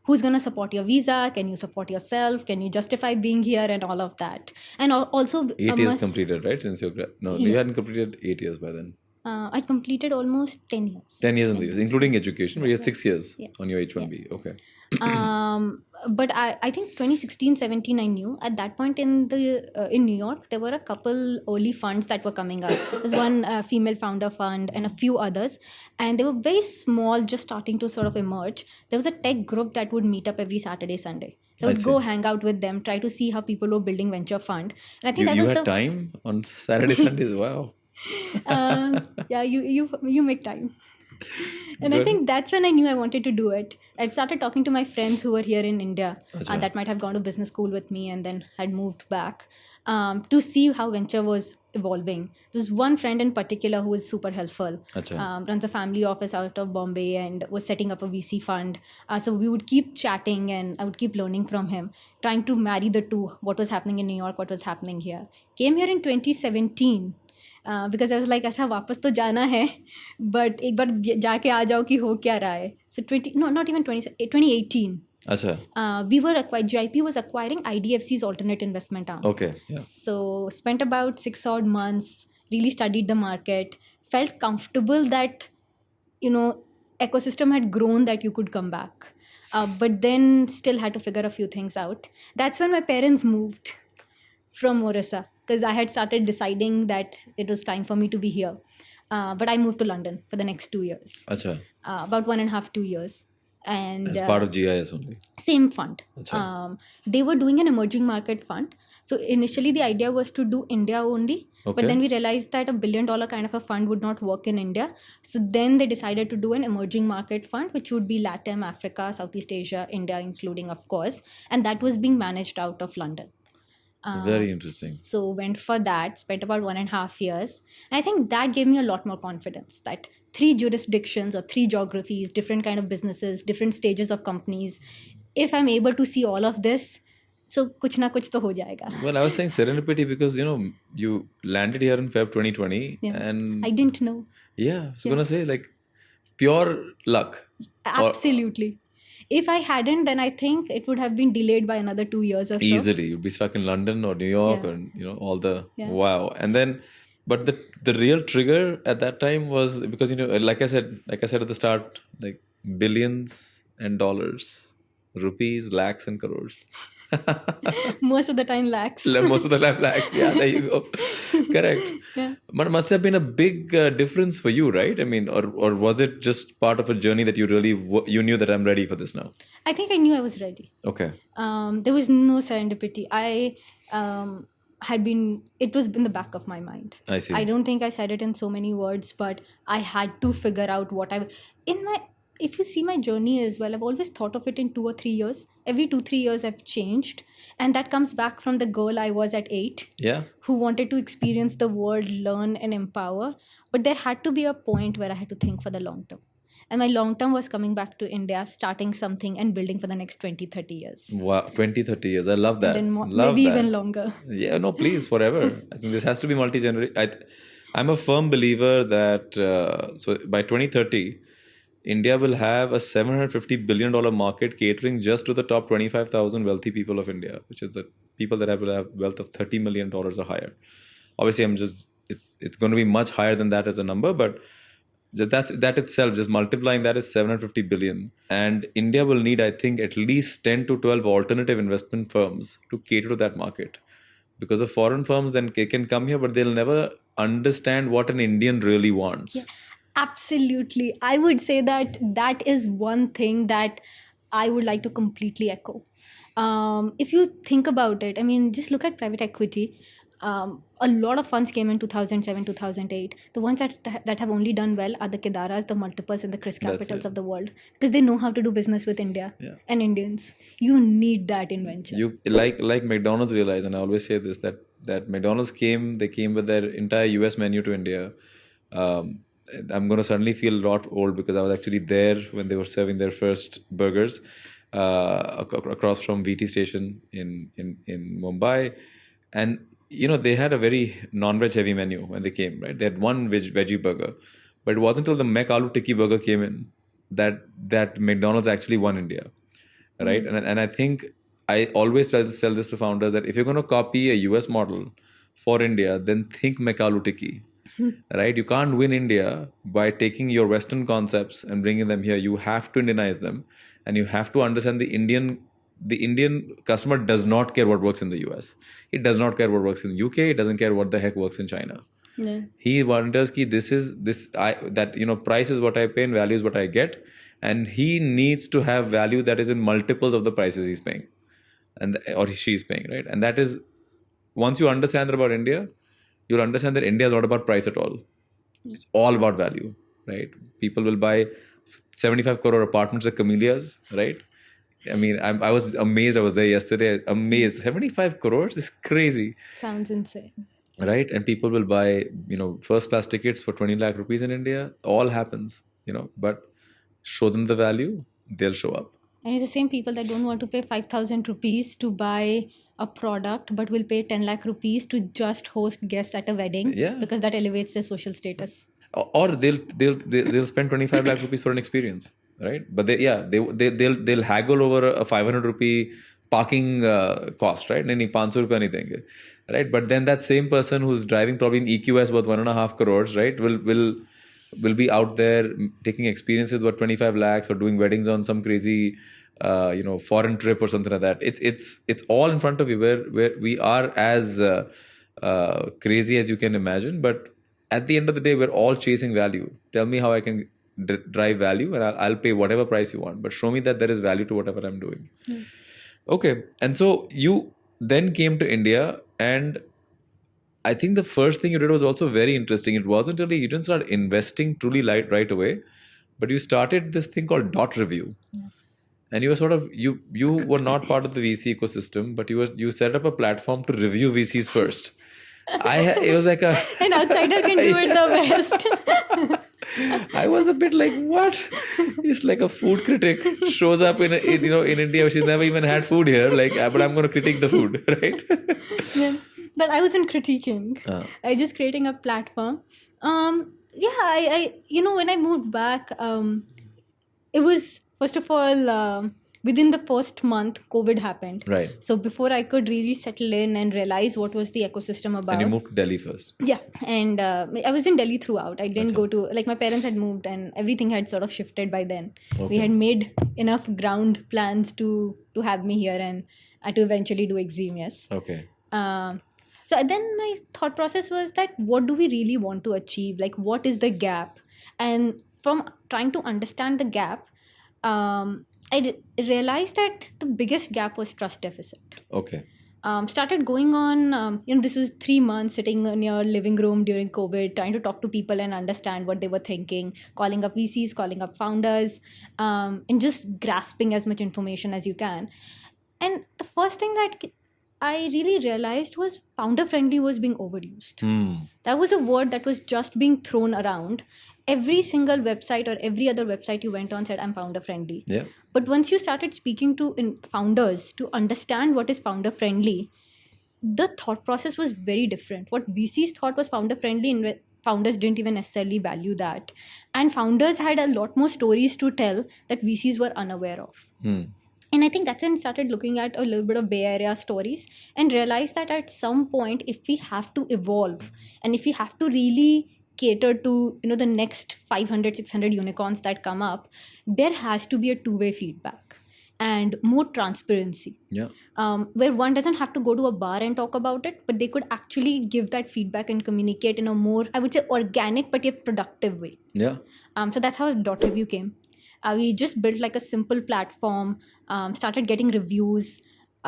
who's going to support your visa. Can you support yourself? Can you justify being here and all of that? And also... 8 years completed, right? Since you hadn't completed 8 years by then. I completed almost 10 years. 10 years in the US, including education, but you had 6 years Yeah. on your H1B. Okay. But I think 2016, 17, I knew at that point in New York, there were a couple early funds that were coming up. There was one female founder fund and a few others, and they were very small, just starting to sort of emerge. There was a tech group that would meet up every Saturday, Sunday. So I would go hang out with them, try to see how people were building venture fund. And I think You had time on Saturday, Sundays? Wow. Yeah, you make time. And Good. I think that's when I knew I wanted to do it. I started talking to my friends who were here in India that might have gone to business school with me and then had moved back to see how venture was evolving. There's one friend in particular who was super helpful. Runs a family office out of Bombay and was setting up a VC fund. So we would keep chatting and I would keep learning from him, trying to marry the two, what was happening in New York, what was happening here. Came here in 2017. Because I was like, ऐसा वापस तो जाना है, but एक बार जाके आ जाओ कि हो क्या रहा है. So 2018. We were GIP was acquiring IDFC's alternate investment arm. Okay. Yeah. So spent about 6 odd months, really studied the market, felt comfortable that, ecosystem had grown that you could come back. But then still had to figure a few things out. That's when my parents moved from Odissa, because I had started deciding that it was time for me to be here. But I moved to London for the next 2 years. About 1.5, 2 years. And as part of GIS only? Same fund. They were doing an emerging market fund. So initially the idea was to do India only. Okay. But then we realized that $1 billion kind of a fund would not work in India. So then they decided to do an emerging market fund, which would be LATAM, Africa, Southeast Asia, India including, of course. And that was being managed out of London. Very interesting. So went for that, spent about 1.5 years. And I think that gave me a lot more confidence that 3 jurisdictions or 3 geographies, different kind of businesses, different stages of companies. If I'm able to see all of this, so kuch na kuch to ho jayega. Well, I was saying serendipity because, you landed here in Feb 2020 and... I didn't know. Yeah, I was going to say like pure luck. Absolutely. If I hadn't, then I think it would have been delayed by another 2 years or so. Easily. You'd be stuck in London or New York or, all the... Wow. And then, but the real trigger at that time was because, like I said at the start, like billions and dollars, rupees, lakhs and crores. Most of the time lakhs. Most of the time lakhs. Yeah, there you go. Correct. Yeah. But it must have been a big difference for you, right? I mean, or was it just part of a journey that you really you knew that I'm ready for this now? I think I knew I was ready. Okay. There was no serendipity. It was in the back of my mind. I see. I don't think I said it in so many words, but I had to figure out if you see my journey as well, I've always thought of it in 2 or 3 years. Every 2-3 years I've changed. And that comes back from the girl I was at 8. Yeah. Who wanted to experience the world, learn and empower. But there had to be a point where I had to think for the long term. And my long term was coming back to India, starting something and building for the next 20-30 years. Wow, 20-30 years. I love that. Maybe even longer. Yeah, no, please, forever. I think this has to be multi-generational. I'm a firm believer that so by 2030, India will have a $750 billion market catering just to the top 25,000 wealthy people of India, which is the people that will have wealth of $30 million or higher. Obviously, it's going to be much higher than that as a number, but that itself, just multiplying that is 750 billion. And India will need, I think, at least 10 to 12 alternative investment firms to cater to that market. Because the foreign firms then can come here, but they'll never understand what an Indian really wants. Yeah. Absolutely. I would say that is one thing that I would like to completely echo. If you think about it, I mean, just look at private equity. A lot of funds came in 2007, 2008. The ones that have only done well are the Kedaras, the Multiples, and the Chris Capitals of the world, because they know how to do business with India and Indians. You need that in venture. You like McDonald's realized, and I always say this, that McDonald's came with their entire US menu to India. I'm going to suddenly feel a lot old because I was actually there when they were serving their first burgers across from VT station in Mumbai. And, they had a very non-veg heavy menu when they came, right? They had one veggie burger. But it wasn't until the Mac Aloo Tikki burger came in that McDonald's actually won India, right? Mm-hmm. And I think I always try to sell this to founders that if you're going to copy a US model for India, then think Mac Aloo Tikki. right? You can't win India by taking your Western concepts and bringing them here. You have to Indianize them, and you have to understand the Indian customer does not care what works in the US. It does not care what works in the UK. It doesn't care what the heck works in China. Yeah. He wonders ki price is what I pay and value is what I get, and he needs to have value that is in multiples of the prices he's paying, or she's paying, right? And that is, once you understand that about India, you'll understand that India is not about price at all. It's all about value, right? People will buy 75 crore apartments at Camellias, right? I mean, I was amazed. I was there yesterday. Amazed. 75 crores is crazy. Sounds insane. Right? And people will buy, first class tickets for 20 lakh rupees in India. All happens, but show them the value, they'll show up. And it's the same people that don't want to pay 5,000 rupees to buy a product, but will pay 10 lakh rupees to just host guests at a wedding, because that elevates their social status. Or they'll spend 25 lakh rupees for an experience, right? But they'll haggle over a 500 rupee parking cost, right? Nahi, 500 rupee anything, right? But then that same person who's driving probably an EQS worth 1.5 crores, right, will be out there taking experiences worth 25 lakhs or doing weddings on some crazy foreign trip or something like that. It's all in front of you, where we are as crazy as you can imagine, but at the end of the day, we're all chasing value. Tell me how I can drive value, and I'll pay whatever price you want, but show me that there is value to whatever I'm doing. Okay. And so you then came to India, and I think the first thing you did was also very interesting. It wasn't really, you didn't start investing truly right away, but you started this thing called Dot Review. And you were sort of, you were not part of the VC ecosystem, but you set up a platform to review VCs first. It was like an outsider can do it the best. I was a bit like, what? It's like a food critic shows up in India. She's never even had food here. But I'm going to critique the food, right? Yeah. But I wasn't critiquing. I just creating a platform. I when I moved back, it was, first of all, within the first month, COVID happened. Right. So before I could really settle in and realize what was the ecosystem about. And you moved to Delhi first. Yeah. And I was in Delhi throughout. I didn't go to, my parents had moved and everything had sort of shifted by then. Okay. We had made enough ground plans to have me here and to eventually do Eximius. Okay. So then my thought process was that what do we really want to achieve? What is the gap? And from trying to understand the gap, I realized that the biggest gap was trust deficit. Okay. Started going on, this was 3 months sitting in your living room during COVID, trying to talk to people and understand what they were thinking, calling up VCs, calling up founders, and just grasping as much information as you can. And the first thing that I really realized was founder friendly was being overused. That was a word that was just being thrown around. Every single website or every other website you went on said, I'm founder friendly. Yeah. But once you started speaking to founders to understand what is founder friendly, the thought process was very different. What VCs thought was founder friendly, and founders didn't even necessarily value that. And founders had a lot more stories to tell that VCs were unaware of. And I think that's when I started looking at a little bit of Bay Area stories and realized that at some point, if we have to evolve and if we have to really cater to the next 500, 600 unicorns that come up, there has to be a two-way feedback and more transparency. Yeah. Where one doesn't have to go to a bar and talk about it, but they could actually give that feedback and communicate in a more, I would say, organic but yet productive way. Yeah. So that's how Dot Review came. We just built a simple platform, started getting reviews.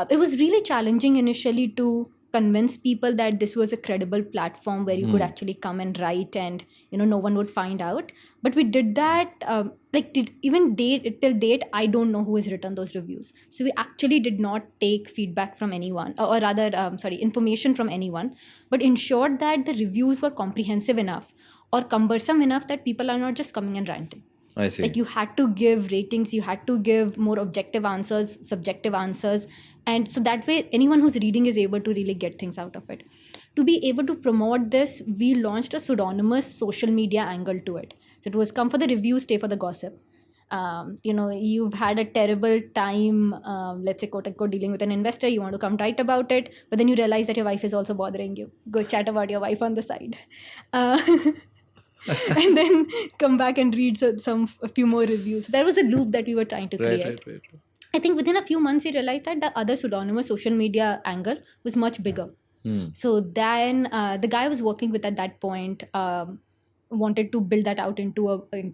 It was really challenging initially to convince people that this was a credible platform where you could actually come and write and no one would find out. But we did that till date I don't know who has written those reviews. So we actually did not take feedback from anyone, or rather information from anyone, but ensured that the reviews were comprehensive enough or cumbersome enough that people are not just coming and ranting. I see. You had to give ratings, you had to give more objective answers, subjective answers. And so that way, anyone who's reading is able to really get things out of it. To be able to promote this, we launched a pseudonymous social media angle to it. So it was come for the review, stay for the gossip. you've had a terrible time, let's say, quote unquote, dealing with an investor. You want to come write about it, but then you realize that your wife is also bothering you. Go chat about your wife on the side. Uh, and then come back and read a few more reviews. There was a loop that we were trying to create. Right. I think within a few months, we realized that the other pseudonymous social media angle was much bigger. So then the guy I was working with at that point wanted to build that out into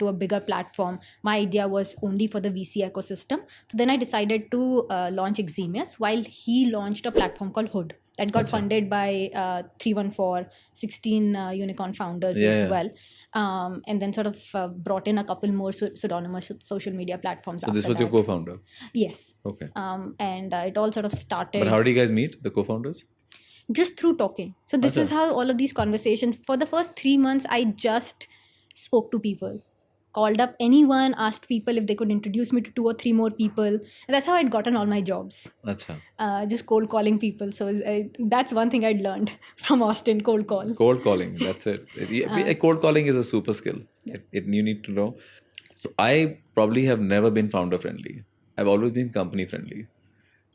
a bigger platform. My idea was only for the VC ecosystem. So then I decided to launch Eximius, while he launched a platform called Hood that got funded by 314, 16 unicorn founders as well. And then sort of brought in a couple more pseudonymous social media platforms. So this was your co-founder? Yes. Okay. And it all sort of started. But how did you guys meet, the co-founders? Just through talking. So this is how all of these conversations, for the first 3 months, I just spoke to people, called up anyone, asked people if they could introduce me to 2 or 3 more people. And that's how I'd gotten all my jobs. Just cold calling people. So that's one thing I'd learned from Austin, cold call. Cold calling, that's it. Cold calling is a super skill. You need to know. So I probably have never been founder friendly. I've always been company friendly.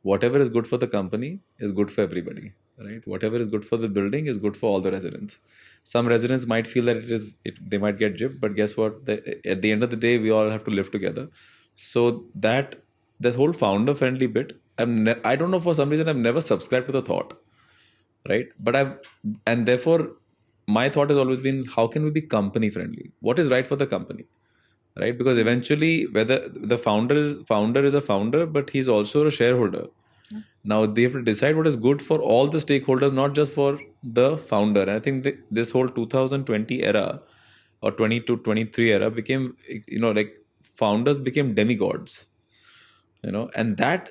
Whatever is good for the company is good for everybody, right? Whatever is good for the building is good for all the residents. Some residents might feel that they might get gypped, but guess what? At the end of the day, we all have to live together. So that whole founder friendly bit, I don't know, for some reason I've never subscribed to the thought, right? And therefore my thought has always been, how can we be company friendly? What is right for the company? Right? Because eventually, whether the founder is a founder, but he's also a shareholder. Now they have to decide what is good for all the stakeholders, not just for the founder. And I think this whole 2020 era or 20 to 23 era became, like founders became demigods, and that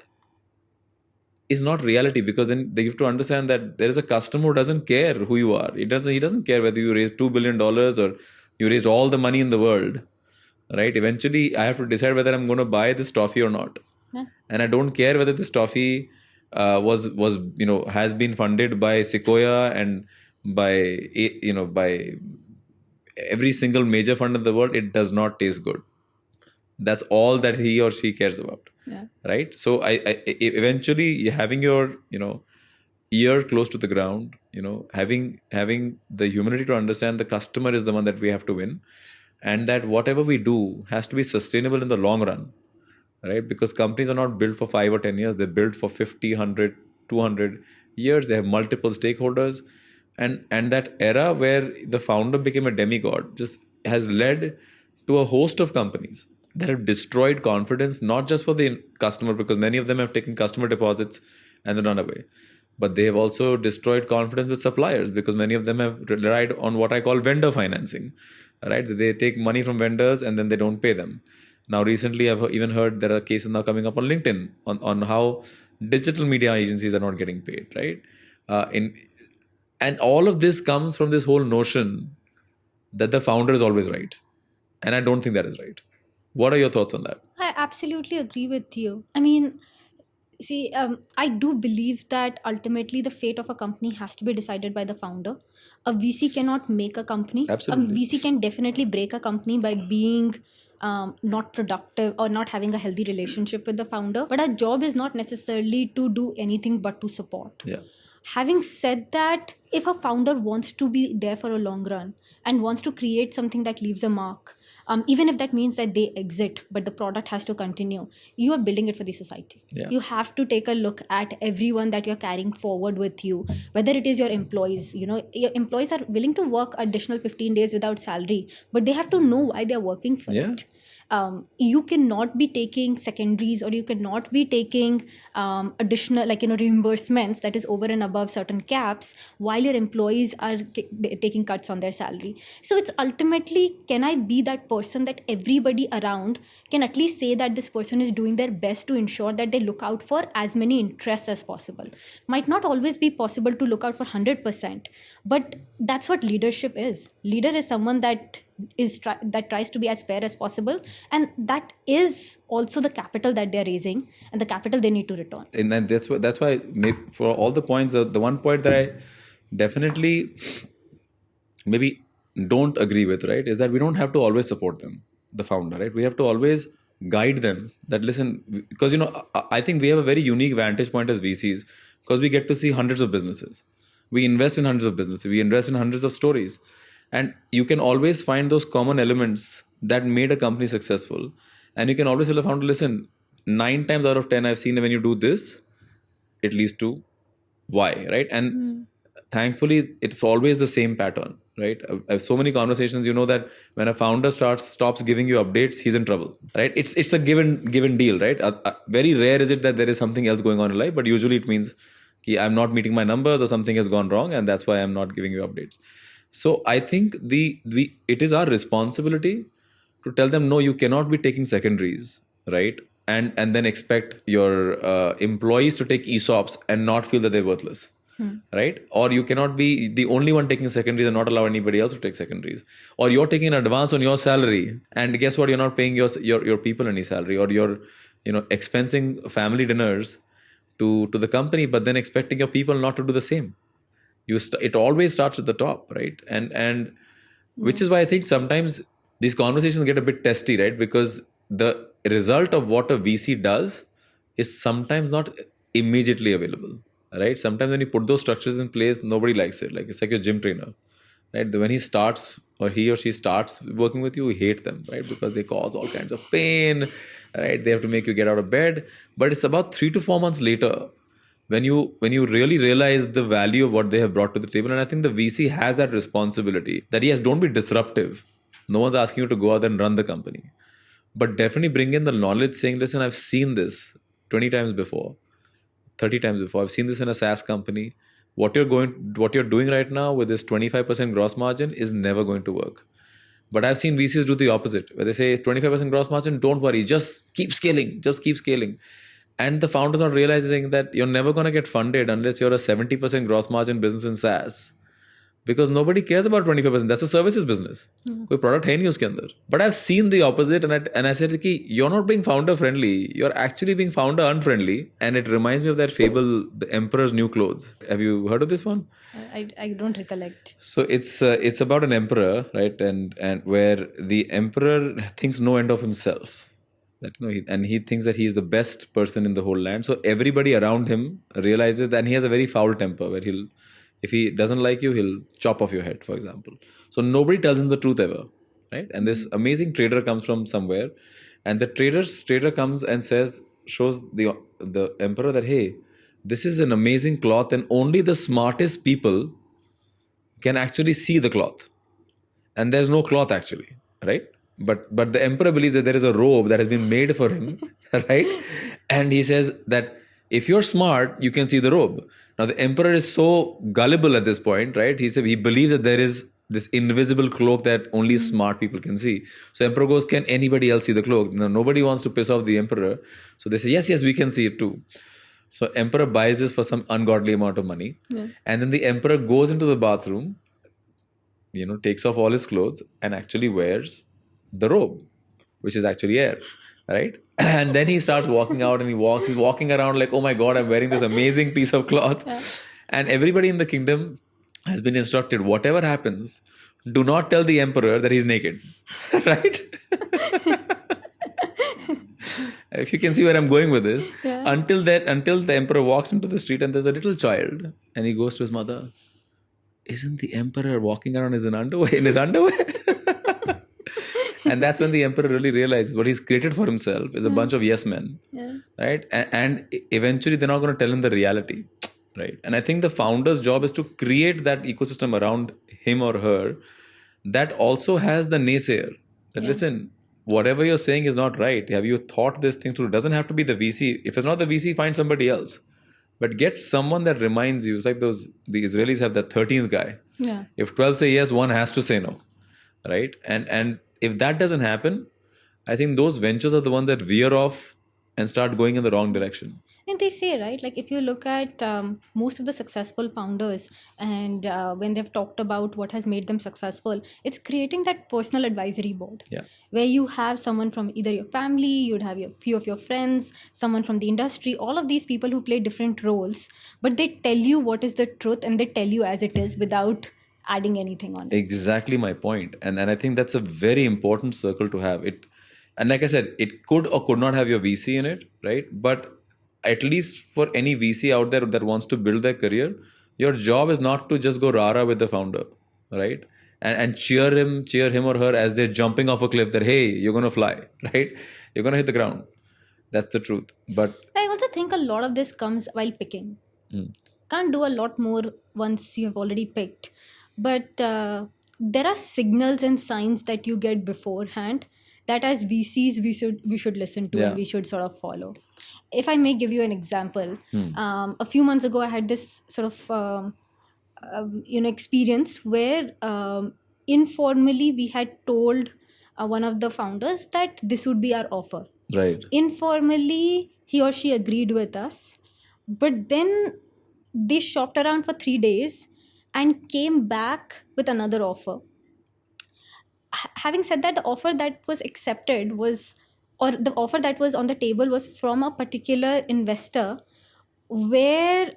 is not reality, because then they have to understand that there is a customer who doesn't care who you are. He doesn't care whether you raised $2 billion or you raised all the money in the world. Right? Eventually, I have to decide whether I'm going to buy this toffee or not. Yeah. And I don't care whether this toffee has been funded by Sequoia and by every single major fund in the world. It does not taste good. That's all that he or she cares about. Yeah. Right? So I eventually, having your ear close to the ground, having the humility to understand the customer is the one that we have to win. And that whatever we do has to be sustainable in the long run, right? Because companies are not built for 5 or 10 years. They're built for 50, 100, 200 years. They have multiple stakeholders. And that era where the founder became a demigod just has led to a host of companies that have destroyed confidence, not just for the customer, because many of them have taken customer deposits and then run away. But they have also destroyed confidence with suppliers, because many of them have relied on what I call vendor financing. Right? They take money from vendors and then they don't pay them. Now, recently, I've even heard there are cases now coming up on LinkedIn on how digital media agencies are not getting paid, right? And all of this comes from this whole notion that the founder is always right. And I don't think that is right. What are your thoughts on that? I absolutely agree with you. I mean, see, I do believe that ultimately the fate of a company has to be decided by the founder. A VC cannot make a company. Absolutely. A VC can definitely break a company by being not productive or not having a healthy relationship with the founder. But our job is not necessarily to do anything but to support. Yeah. Having said that, if a founder wants to be there for a long run and wants to create something that leaves a mark, even if that means that they exit, but the product has to continue, you are building it for the society. Yeah. You have to take a look at everyone that you're carrying forward with you, whether it is your employees. Your employees are willing to work additional 15 days without salary, but they have to know why they're working for it. You cannot be taking secondaries, or you cannot be taking additional reimbursements that is over and above certain caps while your employees are taking cuts on their salary. So it's ultimately, can I be that person that everybody around can at least say that this person is doing their best to ensure that they look out for as many interests as possible. Might not always be possible to look out for 100%, but that's what leadership is. Leader is someone that tries to be as fair as possible, and that is also the capital that they're raising and the capital they need to return. And then that's why for all the points, the one point that I definitely maybe don't agree with, right, is that we don't have to always support them, the founder, right? We have to always guide them that listen, because I think we have a very unique vantage point as VCs because we get to see hundreds of businesses. We invest in hundreds of businesses. We invest in hundreds of stories. And you can always find those common elements that made a company successful. And you can always tell a founder, listen, 9 times out of 10, I've seen that when you do this, it leads to Y, right? And thankfully, it's always the same pattern, right? I have so many conversations, that when a founder stops giving you updates, he's in trouble, right? It's a given deal, right? Very rare is it that there is something else going on in life, but usually it means I'm not meeting my numbers or something has gone wrong, and that's why I'm not giving you updates. So I think it is our responsibility to tell them, no, you cannot be taking secondaries, right? And then expect your employees to take ESOPs and not feel that they're worthless, right? Or you cannot be the only one taking secondaries and not allow anybody else to take secondaries. Or you're taking an advance on your salary, and guess what? You're not paying your people any salary, or you're expensing family dinners to the company, but then expecting your people not to do the same. It always starts at the top, right? And which is why I think sometimes these conversations get a bit testy, right? Because the result of what a VC does is sometimes not immediately available, right? Sometimes when you put those structures in place, nobody likes it. Like it's like your gym trainer, right? When he or she starts working with you, you hate them, right? Because they cause all kinds of pain, right? They have to make you get out of bed. But it's about 3 to 4 months later when you really realize the value of what they have brought to the table. And I think the VC has that responsibility that, yes, don't be disruptive. No one's asking you to go out and run the company. But definitely bring in the knowledge saying, listen, I've seen this 20 times before, 30 times before. I've seen this in a SaaS company. What you're doing right now with this 25% gross margin is never going to work. But I've seen VCs do the opposite, where they say 25% gross margin, don't worry, just keep scaling. And the founders are realizing that you're never going to get funded unless you're a 70% gross margin business in SaaS. Because nobody cares about 25%. That's a services business. कोई product है नहीं उसके अंदर. But I've seen the opposite, and I said कि you're not being founder friendly. You're actually being founder unfriendly. And it reminds me of that fable, The Emperor's New Clothes. Have you heard of this one? I don't recollect. So it's about an emperor, right? And where the emperor thinks no end of himself. That he thinks that he is the best person in the whole land. So everybody around him realizes that, and he has a very foul temper where if he doesn't like you, he'll chop off your head, for example. So nobody tells him the truth ever, right? And this amazing trader comes from somewhere, and the trader comes and shows the emperor that, hey, this is an amazing cloth, and only the smartest people can actually see the cloth. And there's no cloth actually, right? But the emperor believes that there is a robe that has been made for him, right? And he says that if you're smart, you can see the robe. Now, the emperor is so gullible at this point, right? He believes that there is this invisible cloak that only smart people can see. So emperor goes, can anybody else see the cloak? Now, nobody wants to piss off the emperor. So they say, yes, we can see it too. So emperor buys this for some ungodly amount of money. Yeah. And then the emperor goes into the bathroom, takes off all his clothes and actually wears the robe, which is actually air. Right? And then he starts walking out, and he's walking around like, oh my God, I'm wearing this amazing piece of cloth. Yeah. And everybody in the kingdom has been instructed, whatever happens, do not tell the emperor that he's naked. Right? If you can see where I'm going with this. Yeah. Until the emperor walks into the street and there's a little child, and he goes to his mother, isn't the emperor walking around in his underwear? And that's when the emperor really realizes what he's created for himself is a bunch of yes men, right? And eventually they're not going to tell him the reality, right? And I think the founder's job is to create that ecosystem around him or her that also has the naysayer. That listen, whatever you're saying is not right. Have you thought this thing through? It doesn't have to be the VC. If it's not the VC, find somebody else. But get someone that reminds you. It's like the Israelis have that 13th guy. Yeah. If 12 say yes, one has to say no, right? And if that doesn't happen, I think those ventures are the ones that veer off and start going in the wrong direction. And they say, right, like if you look at most of the successful founders and when they've talked about what has made them successful, it's creating that personal advisory board where you have someone from either your family, you'd have a few of your friends, someone from the industry, all of these people who play different roles, but they tell you what is the truth and they tell you as it is without adding anything on it. Exactly my point. And I think that's a very important circle to have. And like I said, it could or could not have your VC in it, right? But at least for any VC out there that wants to build their career, your job is not to just go rah-rah with the founder, right? And cheer him or her as they're jumping off a cliff that, hey, you're going to fly, right? You're going to hit the ground. That's the truth. But I also think a lot of this comes while picking. Can't do a lot more once you have already picked. But there are signals and signs that you get beforehand that as VCs we should listen to and we should sort of follow. If I may give you an example, a few months ago I had this sort of experience where informally we had told one of the founders that this would be our offer. right. Informally, he or she agreed with us, but then they shopped around for 3 days and came back with another offer. Having said that, the offer that was accepted was, or the offer that was on the table was from a particular investor where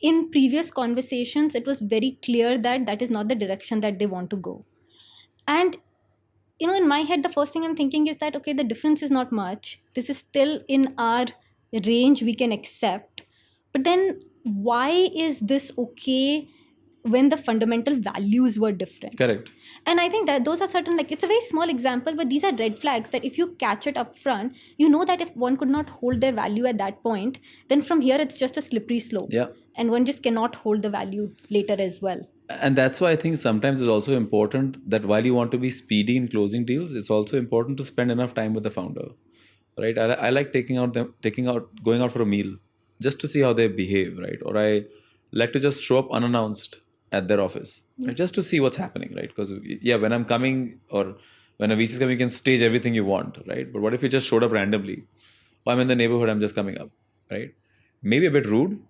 in previous conversations it was very clear that that is not the direction that they want to go. And in my head, the first thing I'm thinking is that, okay, the difference is not much. This is still in our range we can accept. But then why is this okay when the fundamental values were different? Correct. And I think that those are certain, like, it's a very small example, but these are red flags that if you catch it up front, you know that if one could not hold their value at that point, then from here it's just a slippery slope. Yeah. And one just cannot hold the value later as well. And that's why I think sometimes it's also important that while you want to be speedy in closing deals, it's also important to spend enough time with the founder, right? I like going out for a meal just to see how they behave, right? Or I like to just show up unannounced at their office, right? Just to see what's happening, right? Because when I'm coming or when a VC is coming, you can stage everything you want, right? But what if you just showed up randomly? Or I'm in the neighborhood, I'm just coming up, right? Maybe a bit rude.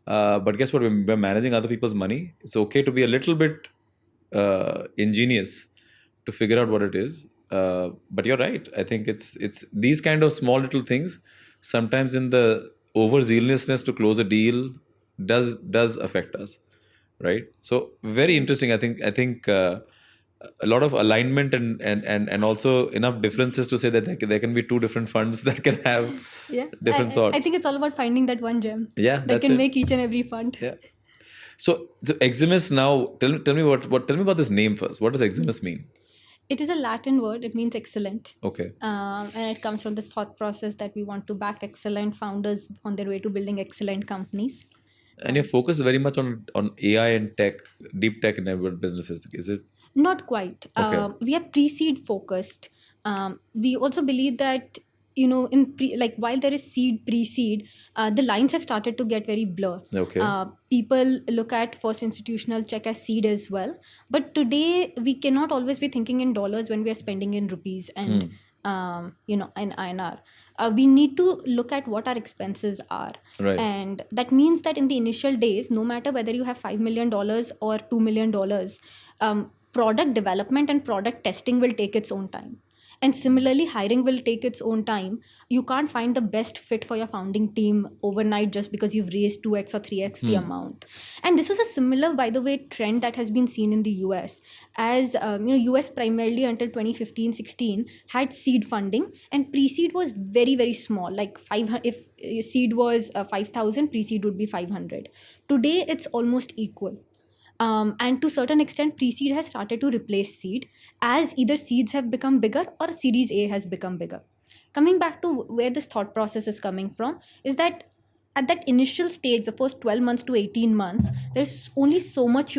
But guess what? We're managing other people's money. It's okay to be a little bit ingenious to figure out what it is. But you're right. I think it's these kind of small little things. Sometimes in the overzealousness to close a deal does affect us, right? So very interesting. I think a lot of alignment and also enough differences to say that there can be two different funds that can have different thoughts. I think it's all about finding that one gem that can make each and every fund. Yeah. So Eximius now, tell me about this name first. What does Eximius mean? It is a Latin word. It means excellent. Okay. And it comes from this thought process that we want to back excellent founders on their way to building excellent companies. And your focus is very much on AI and tech, deep tech enabled businesses. Is it? Not quite. Okay. We are pre-seed focused. We also believe that, while there is seed, pre-seed, the lines have started to get very blurred. Okay. People look at first institutional check as seed as well. But today, we cannot always be thinking in dollars when we are spending in rupees and, in INR. We need to look at what our expenses are. Right. And that means that in the initial days, no matter whether you have $5 million or $2 million, product development and product testing will take its own time. And similarly, hiring will take its own time. You can't find the best fit for your founding team overnight just because you've raised 2x or 3x the amount. And this was a similar, by the way, trend that has been seen in the US. As US primarily until 2015-16 had seed funding, and pre-seed was very, very small. Like if seed was 5,000, pre-seed would be 500. Today, it's almost equal. And to a certain extent, pre-seed has started to replace seed as either seeds have become bigger or Series A has become bigger. Coming back to where this thought process is coming from is that at that initial stage, the first 12 months to 18 months, there's only so much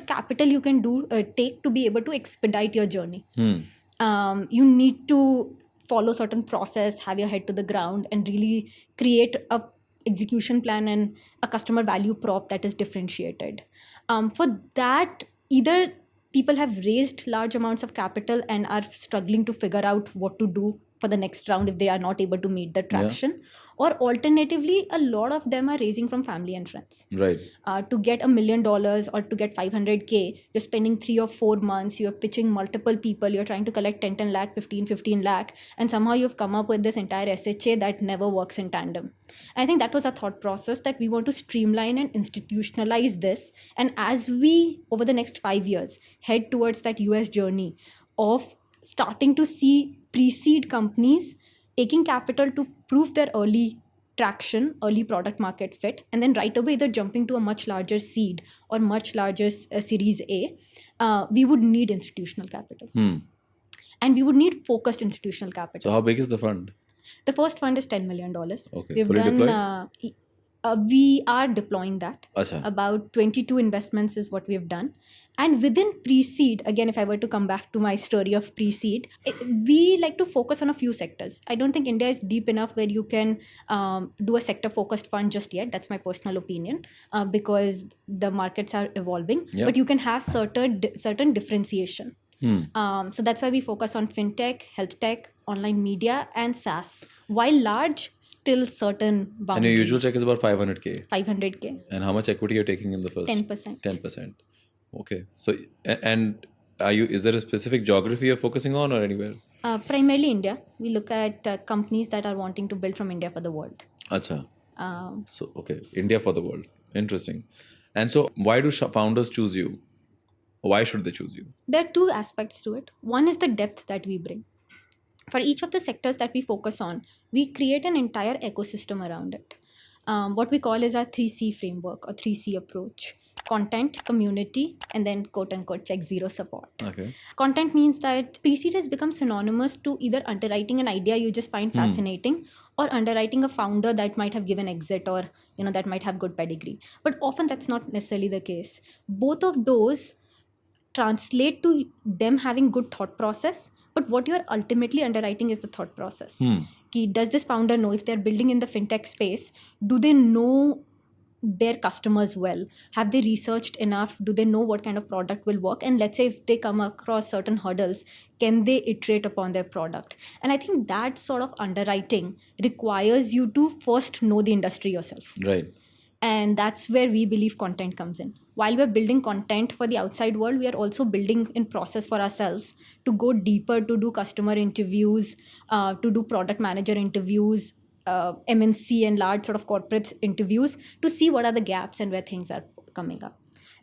capital you can take to be able to expedite your journey. You need to follow certain process, have your head to the ground, and really create a execution plan and a customer value prop that is differentiated. For that, either people have raised large amounts of capital and are struggling to figure out what to do for the next round if they are not able to meet the traction, or alternatively, a lot of them are raising from family and friends. Right. To get $1 million or to get 500K, you're spending 3 or 4 months, you're pitching multiple people, you're trying to collect 10 lakh, 15 lakh, and somehow you've come up with this entire SHA that never works in tandem. I think that was a thought process that we want to streamline and institutionalize this. And as we, over the next 5 years, head towards that US journey of starting to see pre-seed companies taking capital to prove their early traction, early product market fit, and then right away they're jumping to a much larger seed or much larger series A. We would need institutional capital. And we would need focused institutional capital. So how big is the fund? The first fund is $10 million. Okay. We've Fully done, deployed? We are deploying that. Achha. About 22 investments is what we've done. And within pre-seed, again, if I were to come back to my story of pre-seed, we like to focus on a few sectors. I don't think India is deep enough where you can do a sector-focused fund just yet. That's my personal opinion, because the markets are evolving. Yep. But you can have certain differentiation. So that's why we focus on fintech, health tech, online media, and SaaS. While large, still certain boundaries. And your usual check is about 500K? 500K. And how much equity you're taking in the first? 10%. 10%. Okay. So, and is there a specific geography you're focusing on or anywhere? Primarily India. We look at companies that are wanting to build from India for the world. Acha. So, okay. India for the world. Interesting. And so, why do founders choose you? Why should they choose you? There are two aspects to it. One is the depth that we bring. For each of the sectors that we focus on, we create an entire ecosystem around it. What we call is our 3C framework or 3C approach. Content, community, and then quote-unquote check zero support. Okay. Content means that pre-seed has become synonymous to either underwriting an idea you just find fascinating or underwriting a founder that might have given exit or that might have good pedigree. But often that's not necessarily the case. Both of those translate to them having good thought process, but what you're ultimately underwriting is the thought process. Does this founder know if they're building in the fintech space? Do they know their customers well? Have they researched enough? Do they know what kind of product will work? And let's say if they come across certain hurdles, can they iterate upon their product? And I think that sort of underwriting requires you to first know the industry yourself. Right. And that's where we believe content comes in. While we're building content for the outside world, we are also building in process for ourselves to go deeper, to do customer interviews, to do product manager interviews, MNC and large sort of corporate interviews to see what are the gaps and where things are coming up.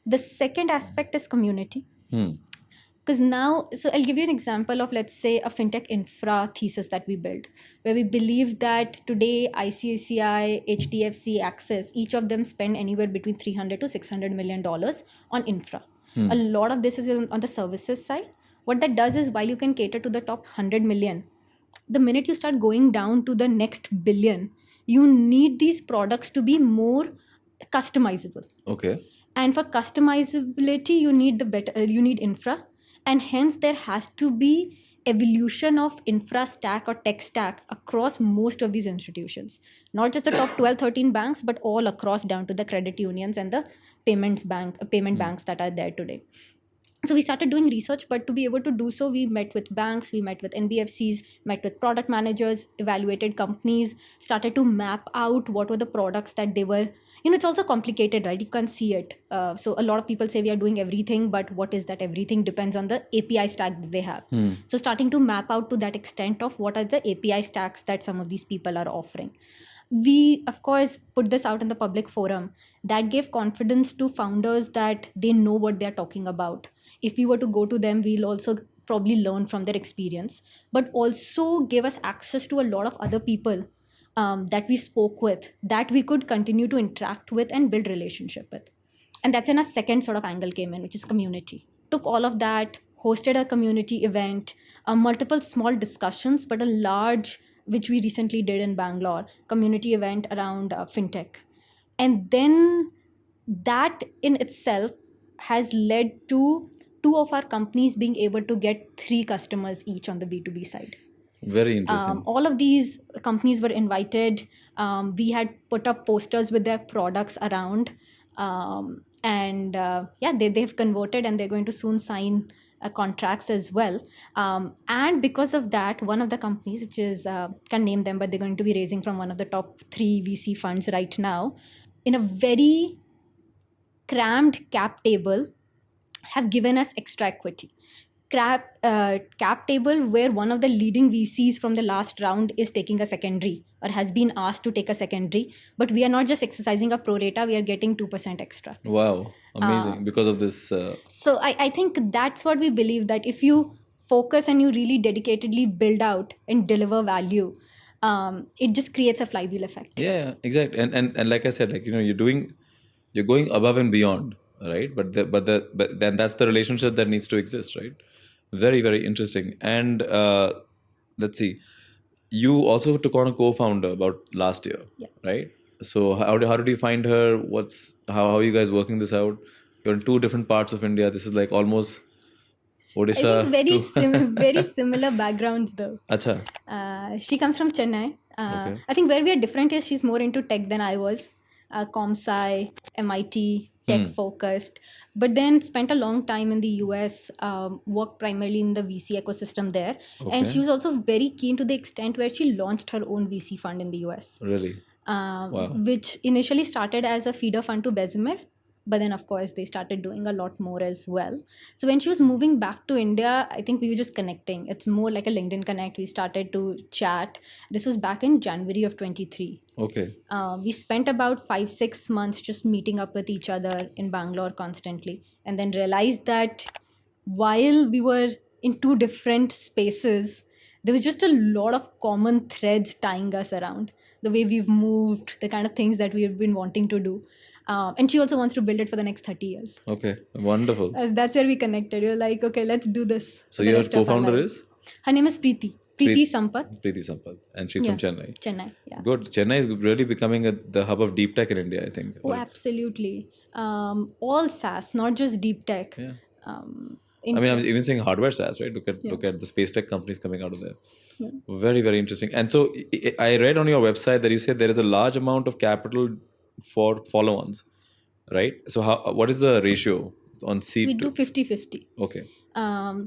The second aspect is community. Because now, so I'll give you an example of, let's say, a fintech infra thesis that we built, where we believe that today ICICI, HDFC, Axis, each of them spend anywhere between $300 to $600 million on infra. A lot of this is on the services side. What that does is, while you can cater to the top 100 million, the minute you start going down to the next billion, you need these products to be more customizable. Okay. And for customizability, you need infra. And hence there has to be evolution of infra stack or tech stack across most of these institutions. Not just the top 12, 13 banks, but all across down to the credit unions and the payment banks that are there today. So we started doing research, but to be able to do so, we met with banks, we met with NBFCs, met with product managers, evaluated companies, started to map out what were the products that they were. It's also complicated, right? You can't see it. So a lot of people say we are doing everything, but what is that everything depends on the API stack that they have. So starting to map out to that extent of what are the API stacks that some of these people are offering. We, of course, put this out in the public forum. That gave confidence to founders that they know what they're talking about. If we were to go to them, we'll also probably learn from their experience, but also gave us access to a lot of other people that we spoke with, that we could continue to interact with and build relationship with. And that's when a second sort of angle came in, which is community. Took all of that, hosted a community event, multiple small discussions, but a large, which we recently did in Bangalore, community event around fintech. And then that in itself has led to 2 of our companies being able to get 3 customers each on the B2B side. Very interesting. All of these companies were invited. We had put up posters with their products around. They've converted and they're going to soon sign contracts as well. And because of that, one of the companies, which is, can't name them, but they're going to be raising from one of the top 3 VC funds right now, in a very crammed cap table, have given us extra equity. Cap table where one of the leading VCs from the last round is taking a secondary or has been asked to take a secondary, but we are not just exercising a pro rata, we are getting 2% extra. Wow, amazing. Because of this. So I think that's what we believe, that if you focus and you really dedicatedly build out and deliver value, it just creates a flywheel effect. Yeah, exactly. And like I said, like, you're going above and beyond, right? But then that's the relationship that needs to exist, right? Very, very interesting. And let's see, you also took on a co-founder about last year, Yeah. right? So how did you find her? How are you guys working this out? You're in two different parts of India. This is like almost I think Odisha very similar backgrounds though. Acha. She comes from Chennai. Okay. I think where we are different is she's more into tech than I was. ComSci, MIT, tech focused, but then spent a long time in the US, worked primarily in the VC ecosystem there. And she was also very keen to the extent where she launched her own VC fund in the US. Really? Wow. Which initially started as a feeder fund to Bessemer, but then of course they started doing a lot more as well. So when she was moving back to India, I think we were just connecting. It's more like a LinkedIn connect. We started to chat. This was back in January of 23. Okay. We spent about 5-6 months just meeting up with each other in Bangalore constantly, and then realized that while we were in two different spaces, there was just a lot of common threads tying us around. The way we've moved, the kind of things that we have been wanting to do. And she also wants to build it for the next 30 years. Okay, wonderful. That's where we connected. You're like, okay, let's do this. So your co-founder is? Her name is Preeti. Preeti Sampath. Preeti Sampath. And she's from Chennai. Chennai, yeah. Good. Chennai is really becoming the hub of deep tech in India, I think. Oh, absolutely. All SaaS, not just deep tech. Yeah. I'm even saying hardware SaaS, right? Look at the space tech companies coming out of there. Yeah. Very, very interesting. And so I read on your website that you said there is a large amount of capital for follow-ons, right? So what is the ratio on seed? So we do 50-50. Okay.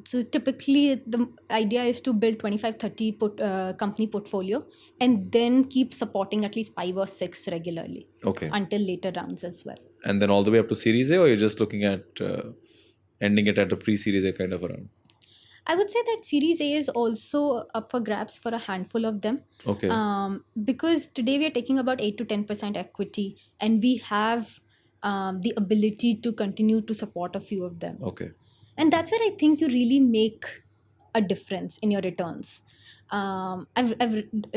So typically the idea is to build 25-30 company portfolio and then keep supporting at least 5 or 6 regularly. Okay. Until later rounds as well. And then all the way up to Series A, or you're just looking at ending it at a pre-Series A kind of around? I would say that Series A is also up for grabs for a handful of them. Okay. Because today we are taking about 8 to 10% equity, and we have the ability to continue to support a few of them. Okay. And that's where I think you really make a difference in your returns. I've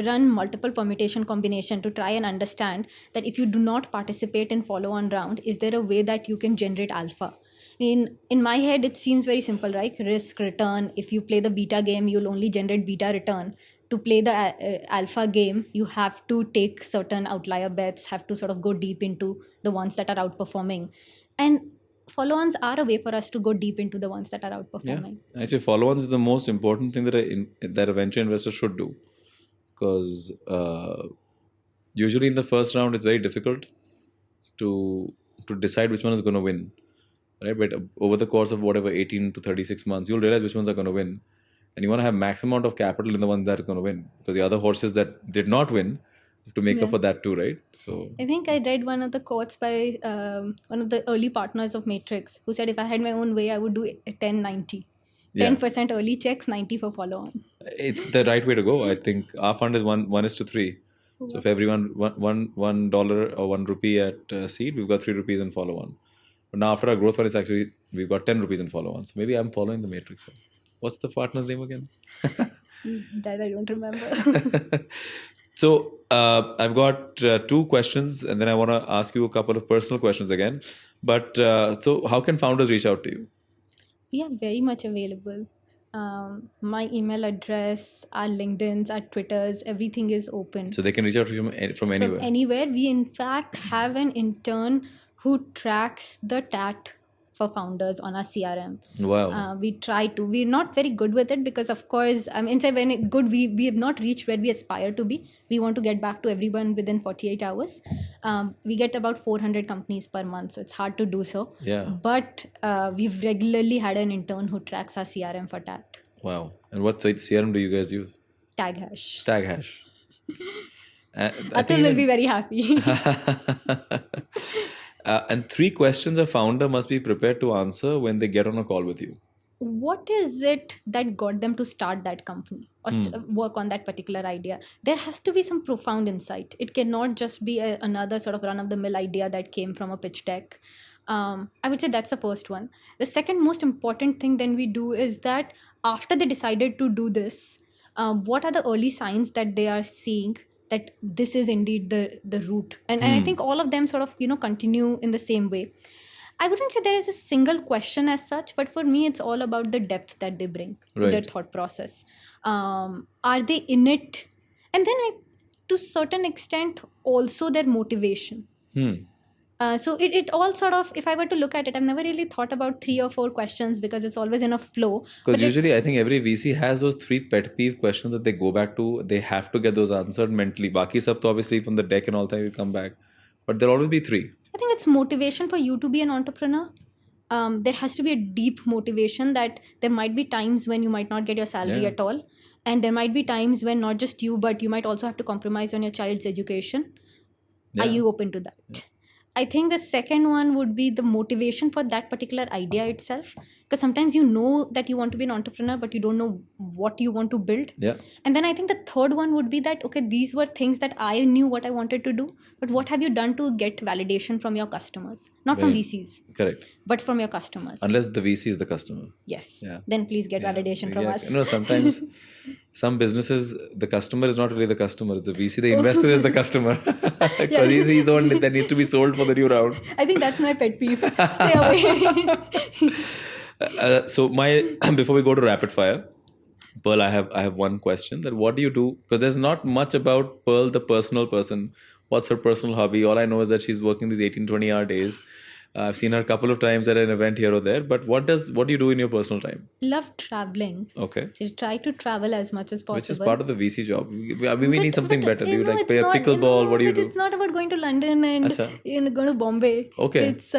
run multiple permutation combination to try and understand that if you do not participate in follow-on round, is there a way that you can generate alpha? In my head, it seems very simple, right? Risk, return. If you play the beta game, you'll only generate beta return. To play the alpha game, you have to take certain outlier bets, have to sort of go deep into the ones that are outperforming. And follow-ons are a way for us to go deep into the ones that are outperforming. Yeah. Actually, follow-ons is the most important thing that a venture investor should do. Because usually in the first round, it's very difficult to decide which one is going to win. Right, but over the course of whatever 18 to 36 months, you'll realize which ones are going to win, and you want to have maximum amount of capital in the ones that are going to win, because the other horses that did not win have to make up for that too, right? So I think I read one of the quotes by one of the early partners of Matrix, who said, "If I had my own way, I would do 10-90, 10% early checks, 90 for follow-on." It's the right way to go. I think our fund is 1:3. So if everyone $1 or 1 rupee at seed, we've got 3 rupees in follow-on. But now after our growth fund, it's actually, we've got 10 rupees in follow-on. So maybe I'm following the Matrix one. What's the partner's name again? That I don't remember. So I've got 2 questions, and then I want to ask you a couple of personal questions again. But so how can founders reach out to you? We are very much available. My email address, our LinkedIns, our Twitters, everything is open. So they can reach out to you from anywhere? From anywhere. We in fact have an intern who tracks the TAT for founders on our CRM. Wow. We try to. We're not very good with it because, of course, we have not reached where we aspire to be. We want to get back to everyone within 48 hours. We get about 400 companies per month, so it's hard to do so. Yeah. But we've regularly had an intern who tracks our CRM for TAT. Wow. And what CRM do you guys use? TagHash. TagHash. Atul will be very happy. And 3 questions a founder must be prepared to answer when they get on a call with you. What is it that got them to start that company or work on that particular idea? There has to be some profound insight. It cannot just be another sort of run-of-the-mill idea that came from a pitch deck. I would say that's the first one. The second most important thing then we do is that after they decided to do this, what are the early signs that they are seeing that this is indeed the route? And I think all of them sort of, continue in the same way. I wouldn't say there is a single question as such, but for me, it's all about the depth that they bring to their Right. thought process. Are they in it? And then, to certain extent, also their motivation. So it all sort of, if I were to look at it, I've never really thought about 3 or 4 questions because it's always in a flow. Because usually I think every VC has those 3 pet peeve questions that they go back to. They have to get those answered mentally. Baki sab to obviously from the deck and all that you come back. But there'll always be 3. I think it's motivation for you to be an entrepreneur. There has to be a deep motivation that there might be times when you might not get your salary Yeah. at all. And there might be times when not just you, but you might also have to compromise on your child's education. Yeah. Are you open to that? Yeah. I think the second one would be the motivation for that particular idea itself. Because sometimes you know that you want to be an entrepreneur, but you don't know what you want to build. Yeah. And then I think the third one would be that, okay, these were things that I knew what I wanted to do, but what have you done to get validation from your customers? Not from Right. VCs, Correct. but from your customers. Unless the VC is the customer. Yes. Yeah. Then please get validation from us. Sometimes some businesses, the customer is not really the customer. It's the VC. The investor is the customer. Because he's the one that needs to be sold for the new round. I think that's my pet peeve. Stay away. So before we go to rapid fire, Pearl, I have one question. That what do you do? Because there's not much about Pearl, the personal person. What's her personal hobby? All I know is that she's working these 18, 20-hour days. I've seen her a couple of times at an event here or there. But what do you do in your personal time? Love traveling. Okay. So try to travel as much as possible. Which is part of the VC job. We need something better. Do you like it's play a not- pickleball? What do you do? It's not about going to London and Acha. going to Bombay. Okay. It's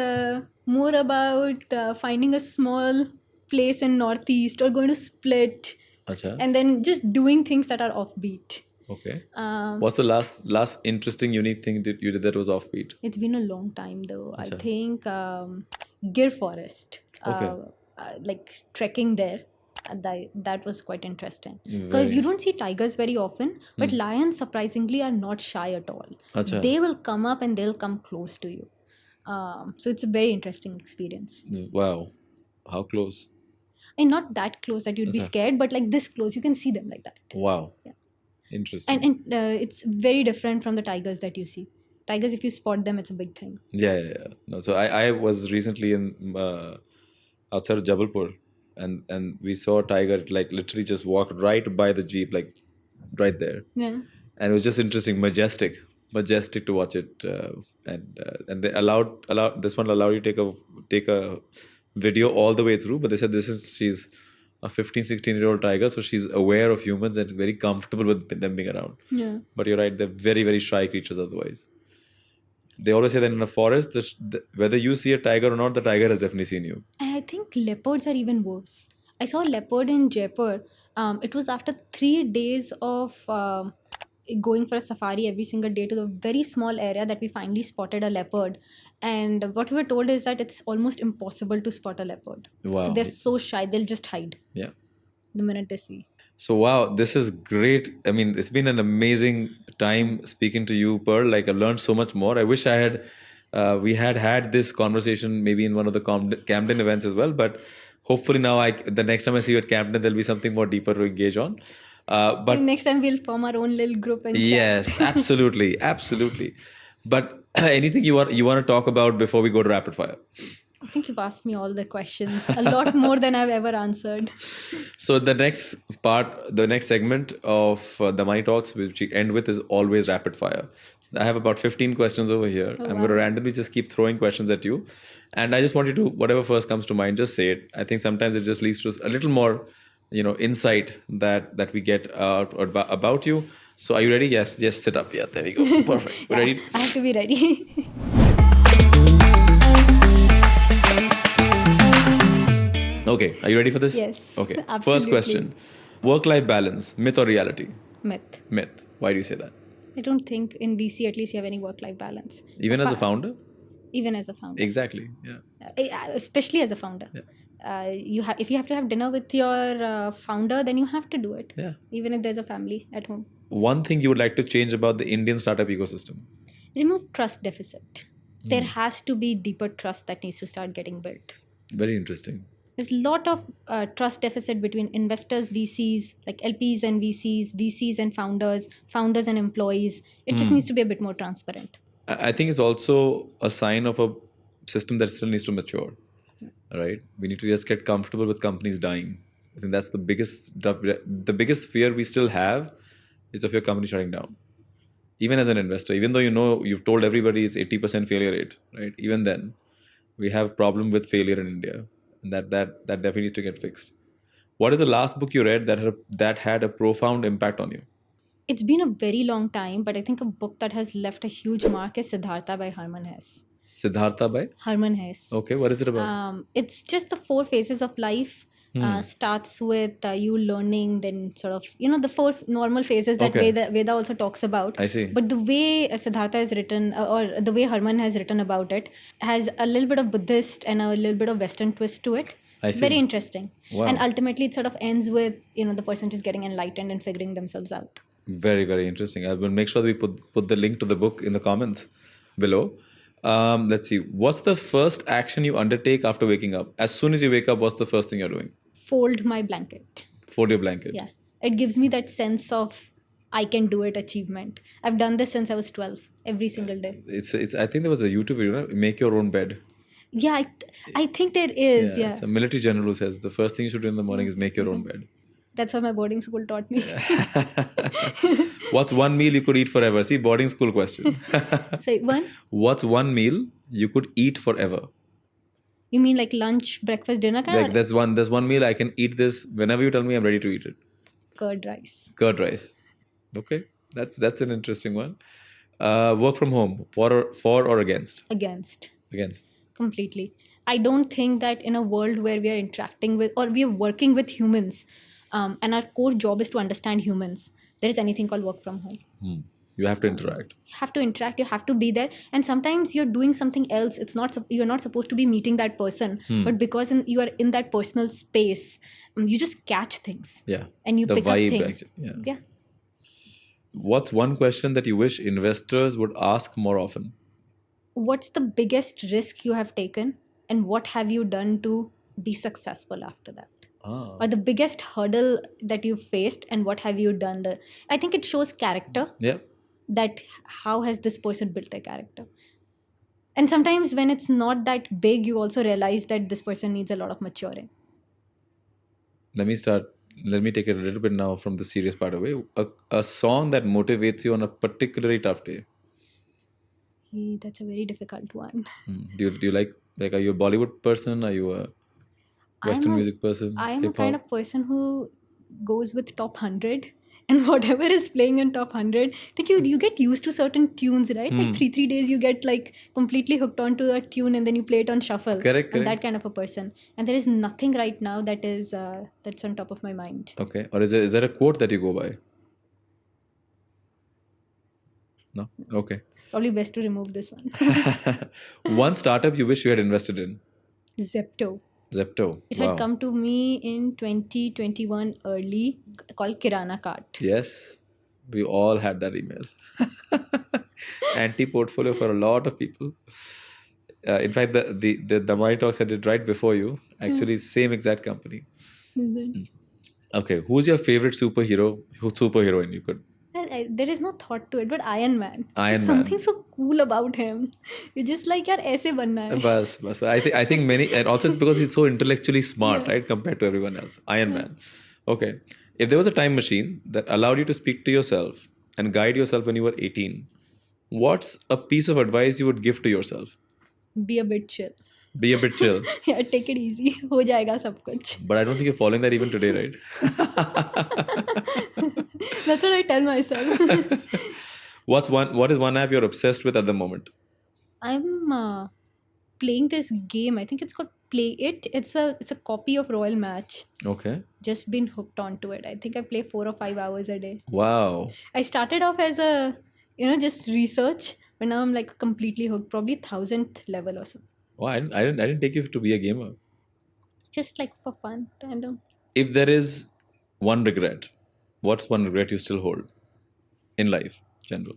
more about finding a small place in Northeast or going to Split, Acha. and then just doing things that are offbeat. Okay. What's the last interesting, unique thing that you did that was offbeat? It's been a long time though. Acha. I think Gir Forest, Okay. like trekking there. That was quite interesting because you don't see tigers very often, but lions surprisingly are not shy at all. Acha. They will come up and they'll come close to you. So it's a very interesting experience. Wow. How close? And not that close that you'd be Acha. scared, but like this close, you can see them like that. Wow. Yeah. Interesting. And it's very different from the tigers that you see. Tigers, if you spot them, it's a big thing. Yeah. No, so I was recently in outside of Jabalpur, and we saw a tiger like literally just walk right by the jeep, like right there, Yeah. and it was just interesting, majestic to watch it, and they allowed this one allowed you to take a video all the way through, but they said she's a 15, 16-year-old tiger, so she's aware of humans and very comfortable with them being around. Yeah. But you're right, they're very, very shy creatures otherwise. They always say that in a forest, whether you see a tiger or not, the tiger has definitely seen you. I think leopards are even worse. I saw a leopard in Jaipur. It was after 3 days of going for a safari every single day to the very small area that we finally spotted a leopard. And what we were told is that it's almost impossible to spot a leopard. Wow. They're so shy, they'll just hide Yeah. the minute they see. So, wow, this is great. I mean, it's been an amazing time speaking to you, Pearl. Like, I learned so much more. I wish we had this conversation maybe in one of the Camden events as well. But hopefully now, the next time I see you at Camden, there'll be something more deeper to engage on. But And next time we'll form our own little group and chat. yes, absolutely. But anything you want to talk about before we go to rapid fire? I think you've asked me all the questions, a lot more than I've ever answered. So the next segment of the Money Talks, which we end with, is always rapid fire. I have about 15 questions over here. Oh, I'm wow. going to randomly just keep throwing questions at you. And I just want you to, whatever first comes to mind, just say it. I think sometimes it just leads to a little more, insight that we get out about you. So are you ready? Yes, sit up. Yeah, there we go. Perfect. We're ready? I have to be ready. Okay, are you ready for this? Yes, Okay, absolutely. First question. Work-life balance, myth or reality? Myth. Myth. Why do you say that? I don't think in VC at least you have any work-life balance. Even as a founder? Even as a founder. Exactly, yeah. Especially as a founder. Yeah. If you have to have dinner with your founder, then you have to do it. Yeah. Even if there's a family at home. One thing you would like to change about the Indian startup ecosystem? Remove trust deficit. There has to be deeper trust that needs to start getting built. Very interesting. There's a lot of trust deficit between investors, VCs, like LPs and VCs, VCs and founders, founders and employees. It just needs to be a bit more transparent. I think it's also a sign of a system that still needs to mature, right? We need to just get comfortable with companies dying. I think that's the biggest fear we still have is of your company shutting down. Even as an investor, even though you've told everybody it's 80% failure rate, right? Even then, we have problem with failure in India, and that definitely needs to get fixed. What is the last book you read that had a profound impact on you? It's been a very long time, but I think a book that has left a huge mark is Siddhartha by Herman Hesse. Siddhartha by Herman Hesse. Okay, what is it about? It's just the 4 phases of life. Starts with you learning, then sort of, the 4 normal phases that Okay. Veda also talks about. I see. But the way Siddhartha is written, or the way Herman has written about it, has a little bit of Buddhist and a little bit of Western twist to it. I see. Very interesting. Wow. And ultimately, it sort of ends with, the person just getting enlightened and figuring themselves out. Very, very interesting. I will make sure that we put the link to the book in the comments below. Let's see. What's the first action you undertake after waking up? As soon as you wake up, what's the first thing you're doing? Fold my blanket. Fold your blanket. Yeah. It gives me that sense of I can do it achievement. I've done this since I was 12, every single day. It's. I think there was a YouTube video, make your own bed. Yeah, I think there is. Yeah. It's a military general who says the first thing you should do in the morning is make your own bed. That's what my boarding school taught me. What's one meal you could eat forever? See, boarding school question. So, one? What's one meal you could eat forever? You mean like lunch, breakfast, dinner kind? Like there's one meal I can eat this whenever you tell me I'm ready to eat it. Curd rice. Curd rice. Okay, that's an interesting one. Work from home, for or against? Against. Against. Completely. I don't think that in a world where we are interacting with or we are working with humans, and our core job is to understand humans, there is anything called work from home. You have to interact. You have to interact, you have to be there, and sometimes you're doing something else. You're not supposed to be meeting that person, but because you are in that personal space, you just catch things. Yeah. And you The pick vibe, up things. actually, Yeah. What's one question that you wish investors would ask more often? What's the biggest risk you have taken, and what have you done to be successful after that? Or the biggest hurdle that you faced, and what have you done? I think it shows character. Yeah. That how has this person built their character? And sometimes when it's not that big, you also realize that this person needs a lot of maturing. Let me take it a little bit now from the serious part away. A song that motivates you on a particularly tough day. That's a very difficult one. Do you like are you a Bollywood person? Are you a Western music person? I am a Hip-hop? kind of person who goes with top 100, and whatever is playing in top 100, I think you get used to certain tunes, right? Like 3 days you get like completely hooked onto a tune, and then you play it on shuffle. Correct. I'm that kind of a person, and there is nothing right now that is that's on top of my mind. Okay. Or is there a quote that you go by? No? Okay. Probably best to remove this one. One startup you wish you had invested in? Zepto. It Wow. had come to me in 2021 early, called Kirana Cart. Yes. We all had that email. Anti-portfolio for a lot of people. In fact, the Damani talk said it right before you. Actually, same exact company. Is it? Okay. Who's your favorite superheroine you could? There is no thought to it, but Iron Man. Iron There's Man. something so cool about him. You're just like, yaar, aise banna hai. Bas. I think many, and also it's because he's so intellectually smart, right, compared to everyone else. Iron Man. Okay. If there was a time machine that allowed you to speak to yourself and guide yourself when you were 18, what's a piece of advice you would give to yourself? Be a bit chill. Be a bit chill. Yeah, take it easy. हो जाएगा सब कुछ. But I don't think you're following that even today, right? That's what I tell myself. What is one app you're obsessed with at the moment? I'm playing this game. I think it's called Play It. It's a copy of Royal Match. Okay. Just been hooked onto it. I think I play 4 or 5 hours a day. Wow. I started off as a, just research, but now I'm like completely hooked. Probably 1000th level or something. Wow, I didn't take you to be a gamer. Just like for fun, random. If there is one regret, what's one regret you still hold in life, general?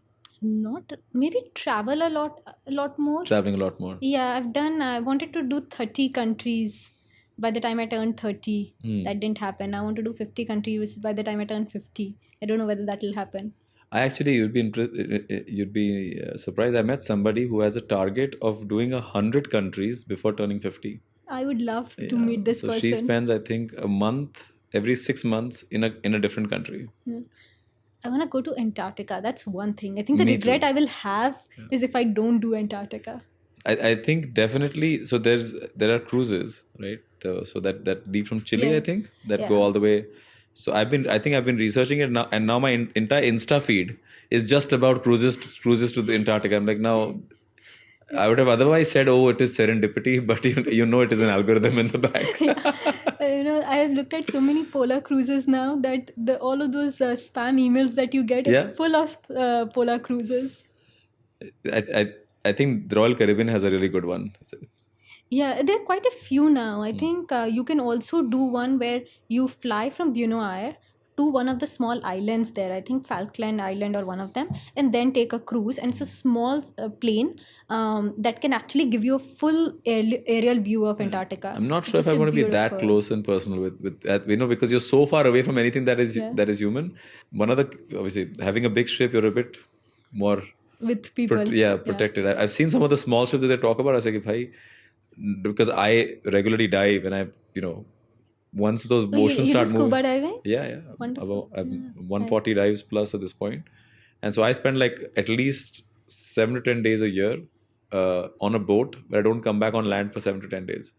Maybe travel a lot more. Traveling a lot more. Yeah, I wanted to do 30 countries by the time I turned 30. That didn't happen. I want to do 50 countries by the time I turn 50. I don't know whether that will happen. You'd be surprised. I met somebody who has a target of doing 100 countries before turning 50. I would love to meet this person. So she spends, I think, a month every 6 months in a different country. I want to go to Antarctica. That's one thing. I think the regret I will have is if I don't do Antarctica. I think definitely. So there are cruises, right? So that leave from Chile, I think, that go all the way. So I think I've been researching it now, and now my entire Insta feed is just about cruises to the Antarctica. I'm like, now I would have otherwise said, oh, it is serendipity, but you know it is an algorithm in the back. I have looked at so many polar cruises now that all of those spam emails that you get, it's full of polar cruises. I think the Royal Caribbean has a really good one. Yeah, there are quite a few now. I think you can also do one where you fly from Buenos Aires to one of the small islands there. I think Falkland Island or one of them, and then take a cruise. And it's a small plane that can actually give you a full aerial view of Antarctica. I'm not sure if I want to be that close and personal with because you're so far away from anything that is human. One of the, obviously, having a big ship, you're a bit more with people. Protected. I've seen some of the small ships that they talk about. I was like, bhai, because I regularly dive, and once those motions start moving. Scuba diving? Yeah. About 140 dives plus at this point. And so I spend like at least 7 to 10 days a year on a boat where I don't come back on land for 7 to 10 days.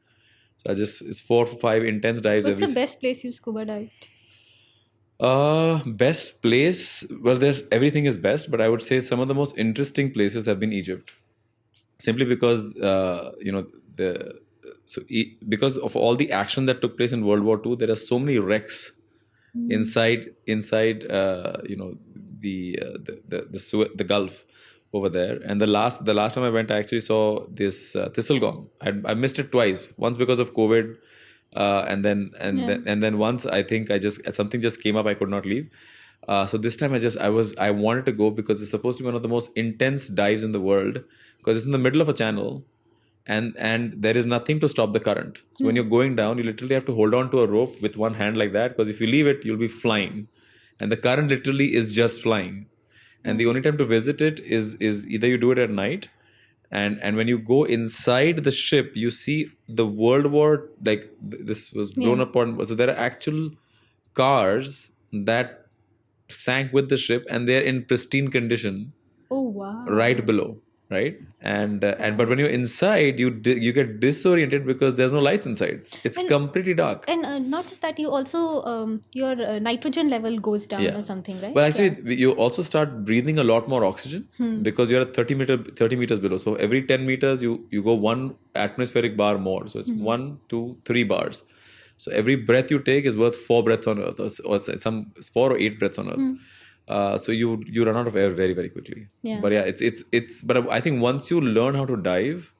So it's 4 or 5 intense dives. What's the best place you scuba dived? Best place? Well, everything is best, but I would say some of the most interesting places have been Egypt. Simply because, because of all the action that took place in World War II, there are so many wrecks inside the Gulf over there. And the last time I went, I actually saw this thistle gong. I missed it twice. Once because of COVID, and then once I think something just came up. I could not leave. So this time I wanted to go because it's supposed to be one of the most intense dives in the world, because it's in the middle of a channel. And there is nothing to stop the current. So when you're going down, you literally have to hold on to a rope with one hand like that, because if you leave it, you'll be flying. And the current literally is just flying. And the only time to visit it is either you do it at night, and when you go inside the ship, you see the World War, like this was blown upon. So there are actual cars that sank with the ship, and they're in pristine condition. Oh, wow. Right below. Right, but when you're inside, you get disoriented because there's no lights inside. It's completely dark. And not just that, you also your nitrogen level goes down or something, right? Well, actually, you also start breathing a lot more oxygen because you're at 30 meters below. So every 10 meters, you go 1 atmospheric bar more. So it's 1, 2, 3 bars. So every breath you take is worth 4 breaths on Earth, or it's 4 or 8 breaths on Earth. So you run out of air very, very quickly. But but I think once you learn how to dive,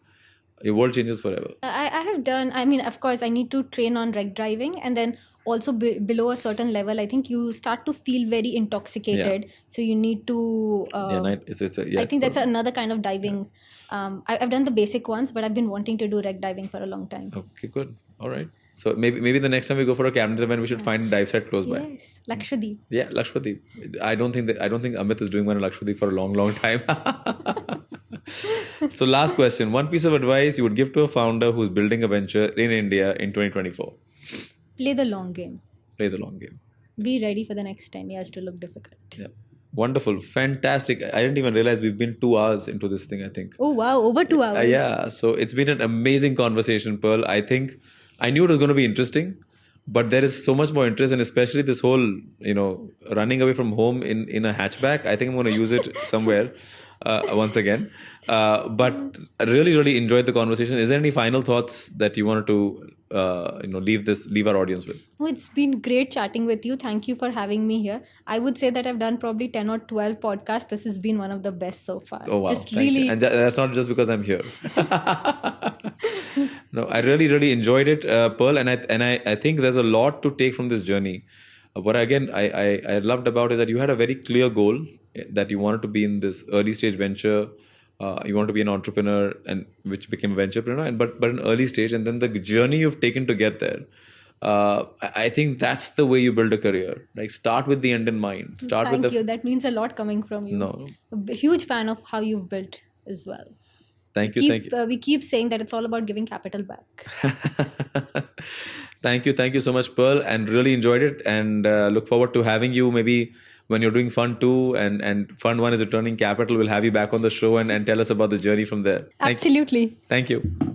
your world changes forever. I have done, I mean, of course, I need to train on wreck driving, and then also below a certain level, I think you start to feel very intoxicated. So you need to, I think that's another kind of diving. I've done the basic ones, but I've been wanting to do wreck diving for a long time. Okay, good. All right. So maybe the next time we go for a cabin event, we should find a dive site close by. Yes, Lakshadweep. Yeah, Lakshadweep. I don't think Amit is doing one in Lakshadweep for a long, long time. So last question: one piece of advice you would give to a founder who's building a venture in India in 2024? Play the long game. Play the long game. Be ready for the next 10 years to look difficult. Yeah. Wonderful. Fantastic. I didn't even realize we've been 2 hours into this thing, I think. Oh, wow. Over 2 hours. Yeah. So it's been an amazing conversation, Pearl. I think I knew it was going to be interesting, but there is so much more interest, and especially this whole, running away from home in a hatchback. I think I'm going to use it somewhere once again. But I really, really enjoyed the conversation. Is there any final thoughts that you wanted to, leave our audience with? Oh, it's been great chatting with you. Thank you for having me here. I would say that I've done probably 10 or 12 podcasts. This has been one of the best so far. Oh, wow. Thank you. And that's not just because I'm here. No, I really, really enjoyed it, Pearl. And I think there's a lot to take from this journey. What again I loved about is that you had a very clear goal that you wanted to be in this early stage venture you want to be an entrepreneur, and which became a venturepreneur, and but an early stage, and then the journey you've taken to get there. I think that's the way you build a career. Like, start with the end in mind. Start Thank with you. That means a lot coming from you. No. A huge fan of how you've built as well. Thank you. We keep saying that it's all about giving capital back. Thank you so much, Pearl, and really enjoyed it, and look forward to having you maybe when you're doing Fund 2 and Fund 1 is returning capital. We'll have you back on the show and tell us about the journey from there. Absolutely. Thank you.